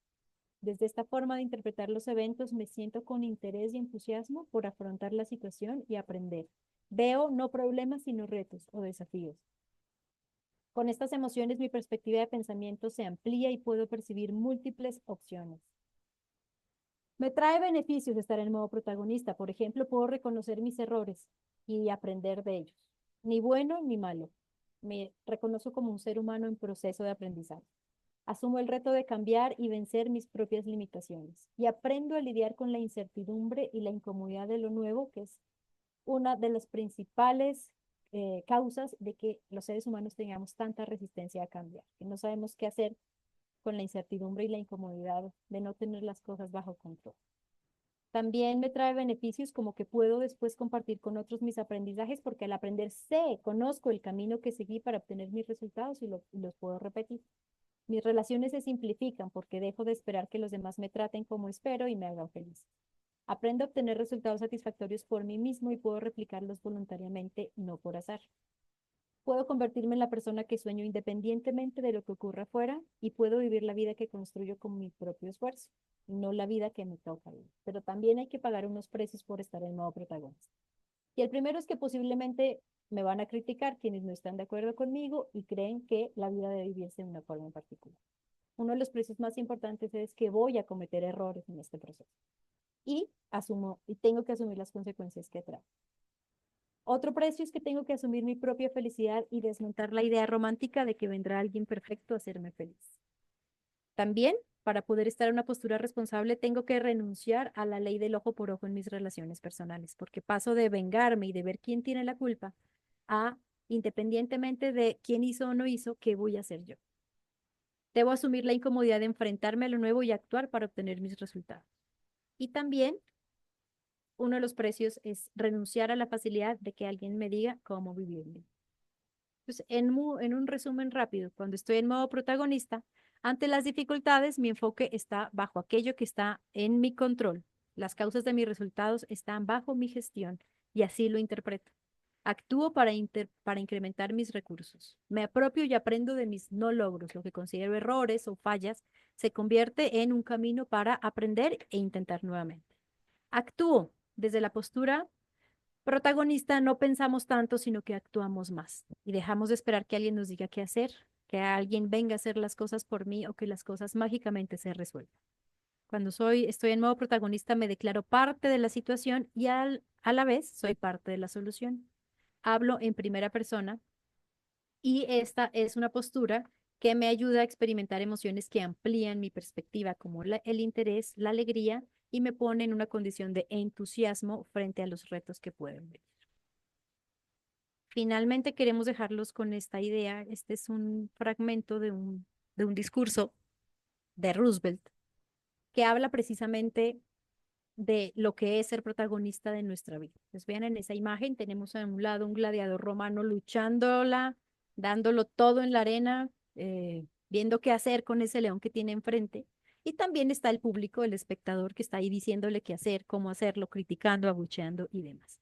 Desde esta forma de interpretar los eventos me siento con interés y entusiasmo por afrontar la situación y aprender. Veo no problemas sino retos o desafíos. Con estas emociones mi perspectiva de pensamiento se amplía y puedo percibir múltiples opciones. Me trae beneficios estar en modo protagonista. Por ejemplo, puedo reconocer mis errores y aprender de ellos. Ni bueno ni malo. Me reconozco como un ser humano en proceso de aprendizaje. Asumo el reto de cambiar y vencer mis propias limitaciones. Y aprendo a lidiar con la incertidumbre y la incomodidad de lo nuevo, que es una de las principales causas de que los seres humanos tengamos tanta resistencia a cambiar, que no sabemos qué hacer con la incertidumbre y la incomodidad de no tener las cosas bajo control. También me trae beneficios como que puedo después compartir con otros mis aprendizajes porque al aprender conozco el camino que seguí para obtener mis resultados y los puedo repetir. Mis relaciones se simplifican porque dejo de esperar que los demás me traten como espero y me hagan feliz. Aprendo a obtener resultados satisfactorios por mí mismo y puedo replicarlos voluntariamente, no por azar. Puedo convertirme en la persona que sueño independientemente de lo que ocurra afuera y puedo vivir la vida que construyo con mi propio esfuerzo, no la vida que me toca vivir. Pero también hay que pagar unos precios por estar en modo protagonista. Y el primero es que posiblemente me van a criticar quienes no están de acuerdo conmigo y creen que la vida debe vivirse de una forma en particular. Uno de los precios más importantes es que voy a cometer errores en este proceso y tengo que asumir las consecuencias que trae. Otro precio es que tengo que asumir mi propia felicidad y desmontar la idea romántica de que vendrá alguien perfecto a hacerme feliz. También, para poder estar en una postura responsable, tengo que renunciar a la ley del ojo por ojo en mis relaciones personales, porque paso de vengarme y de ver quién tiene la culpa a, independientemente de quién hizo o no hizo, qué voy a hacer yo. Debo asumir la incomodidad de enfrentarme a lo nuevo y actuar para obtener mis resultados. Y también uno de los precios es renunciar a la facilidad de que alguien me diga cómo vivirme. Entonces, en un resumen rápido, cuando estoy en modo protagonista, ante las dificultades, mi enfoque está bajo aquello que está en mi control. Las causas de mis resultados están bajo mi gestión y así lo interpreto. Actúo para incrementar mis recursos. Me apropio y aprendo de mis no logros. Lo que considero errores o fallas se convierte en un camino para aprender e intentar nuevamente. Actúo desde la postura protagonista, no pensamos tanto, sino que actuamos más y dejamos de esperar que alguien nos diga qué hacer, que alguien venga a hacer las cosas por mí o que las cosas mágicamente se resuelvan. Cuando estoy en modo protagonista, me declaro parte de la situación y a la vez soy parte de la solución. Hablo en primera persona y esta es una postura que me ayuda a experimentar emociones que amplían mi perspectiva, como el interés, la alegría, y me pone en una condición de entusiasmo frente a los retos que pueden venir. Finalmente queremos dejarlos con esta idea. Este es un fragmento de un discurso de Roosevelt que habla precisamente de lo que es ser protagonista de nuestra vida. Pues vean en esa imagen, tenemos a un lado un gladiador romano luchándola, dándolo todo en la arena, viendo qué hacer con ese león que tiene enfrente. Y también está el público, el espectador, que está ahí diciéndole qué hacer, cómo hacerlo, criticando, abucheando y demás.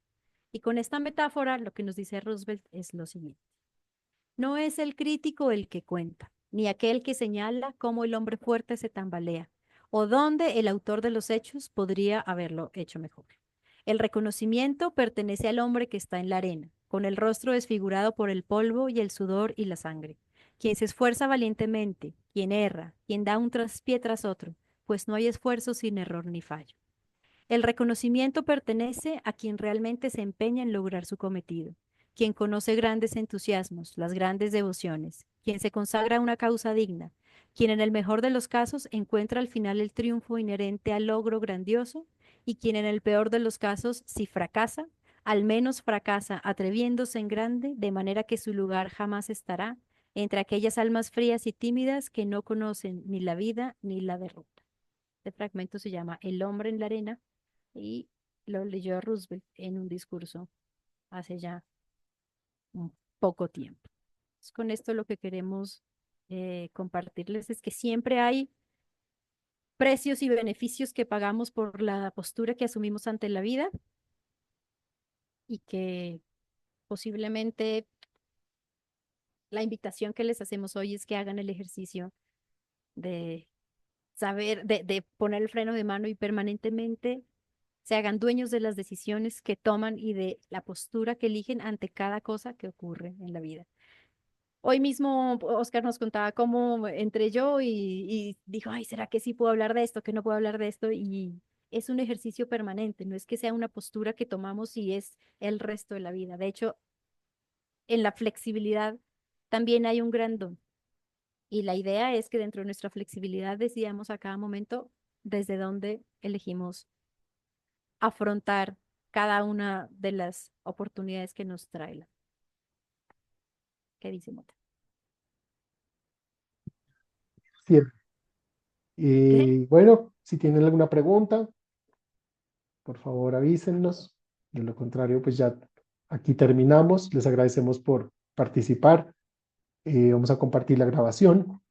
Y con esta metáfora, lo que nos dice Roosevelt es lo siguiente. No es el crítico el que cuenta, ni aquel que señala cómo el hombre fuerte se tambalea, o dónde el autor de los hechos podría haberlo hecho mejor. El reconocimiento pertenece al hombre que está en la arena, con el rostro desfigurado por el polvo y el sudor y la sangre, quien se esfuerza valientemente, quien erra, quien da un traspié tras otro, pues no hay esfuerzo sin error ni fallo. El reconocimiento pertenece a quien realmente se empeña en lograr su cometido, quien conoce grandes entusiasmos, las grandes devociones, quien se consagra a una causa digna, quien en el mejor de los casos encuentra al final el triunfo inherente al logro grandioso y quien en el peor de los casos, si fracasa, al menos fracasa atreviéndose en grande, de manera que su lugar jamás estará entre aquellas almas frías y tímidas que no conocen ni la vida ni la derrota. Este fragmento se llama El hombre en la arena y lo leyó Roosevelt en un discurso hace ya un poco tiempo. Con esto lo que queremos compartirles es que siempre hay precios y beneficios que pagamos por la postura que asumimos ante la vida y que posiblemente la invitación que les hacemos hoy es que hagan el ejercicio de saber, de poner el freno de mano y permanentemente se hagan dueños de las decisiones que toman y de la postura que eligen ante cada cosa que ocurre en la vida. Hoy mismo Oscar nos contaba cómo entré yo y dijo, ay, ¿será que sí puedo hablar de esto, que no puedo hablar de esto? Y es un ejercicio permanente, no es que sea una postura que tomamos y es el resto de la vida. De hecho, en la flexibilidad también hay un gran don. Y la idea es que dentro de nuestra flexibilidad decidamos a cada momento desde dónde elegimos afrontar cada una de las oportunidades que nos trae la. ¿Qué dice Mota? Siempre. ¿Qué? Bueno, si tienen alguna pregunta, por favor avísennos. De lo contrario, pues ya aquí terminamos. Les agradecemos por participar. Vamos a compartir la grabación.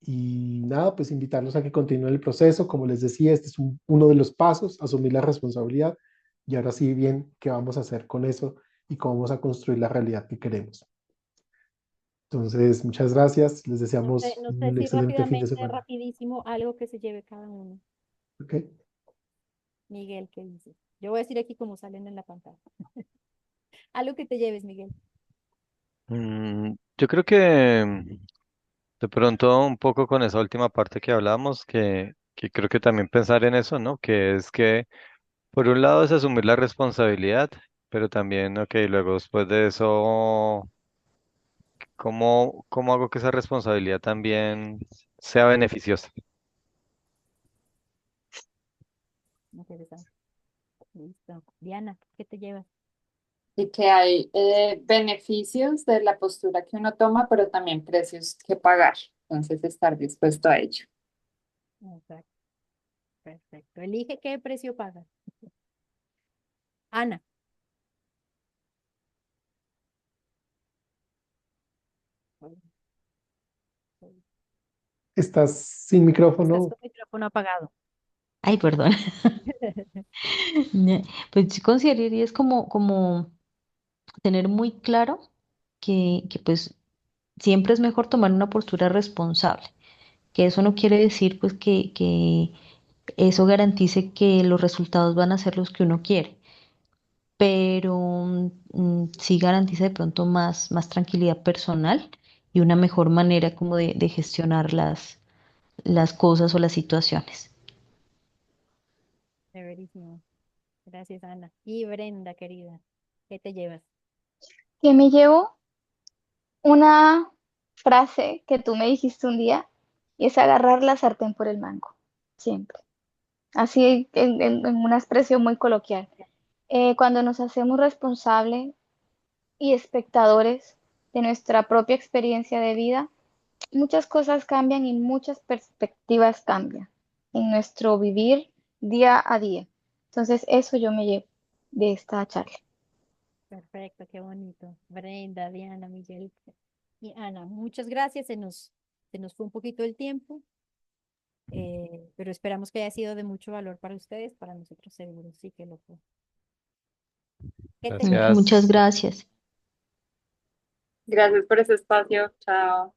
Y nada, pues invitarlos a que continúen el proceso. Como les decía, este es uno de los pasos, asumir la responsabilidad. Y ahora sí, bien, ¿qué vamos a hacer con eso y cómo vamos a construir la realidad que queremos? Entonces, muchas gracias. Les deseamos No sé un si excelente fin de rápidamente, semana. rapidísimo, algo que se lleve cada uno. ¿Ok? Miguel, ¿qué dice? Yo voy a decir aquí como salen en la pantalla. Algo que te lleves, Miguel. Yo creo que de pronto un poco con esa última parte que hablamos, que creo que también pensar en eso, ¿no? Que es que por un lado es asumir la responsabilidad, pero también, ok, luego después de eso, ¿cómo hago que esa responsabilidad también sea beneficiosa? Interesante. Listo. Diana, ¿qué te llevas? Y que hay beneficios de la postura que uno toma, pero también precios que pagar. Entonces, estar dispuesto a ello. Exacto. Perfecto. Elige qué precio pagas. Ana. Estás sin Estás micrófono. con micrófono apagado. Ay, perdón. Pues yo consideraría es como tener muy claro que pues siempre es mejor tomar una postura responsable, que eso no quiere decir pues que eso garantice que los resultados van a ser los que uno quiere, pero sí garantiza de pronto más tranquilidad personal y una mejor manera como de gestionar las cosas o las situaciones. Severísimo. Gracias, Ana. Y Brenda, querida, ¿qué te llevas? Que me llevo una frase que tú me dijiste un día y es agarrar la sartén por el mango, siempre. Así en una expresión muy coloquial. Cuando nos hacemos responsables y espectadores de nuestra propia experiencia de vida, muchas cosas cambian y muchas perspectivas cambian en nuestro vivir día a día. Entonces, eso yo me llevo de esta charla. Perfecto, qué bonito. Brenda, Diana, Miguel y Ana, muchas gracias. Se nos fue un poquito el tiempo, pero esperamos que haya sido de mucho valor para ustedes, para nosotros seguro sí que lo fue. ¿Qué te llevas? Muchas Gracias. gracias. Gracias por ese espacio. Chao.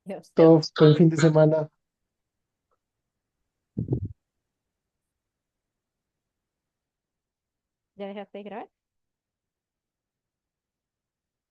Dios. Todo buen fin de semana. ¿Ya dejaste de grabar?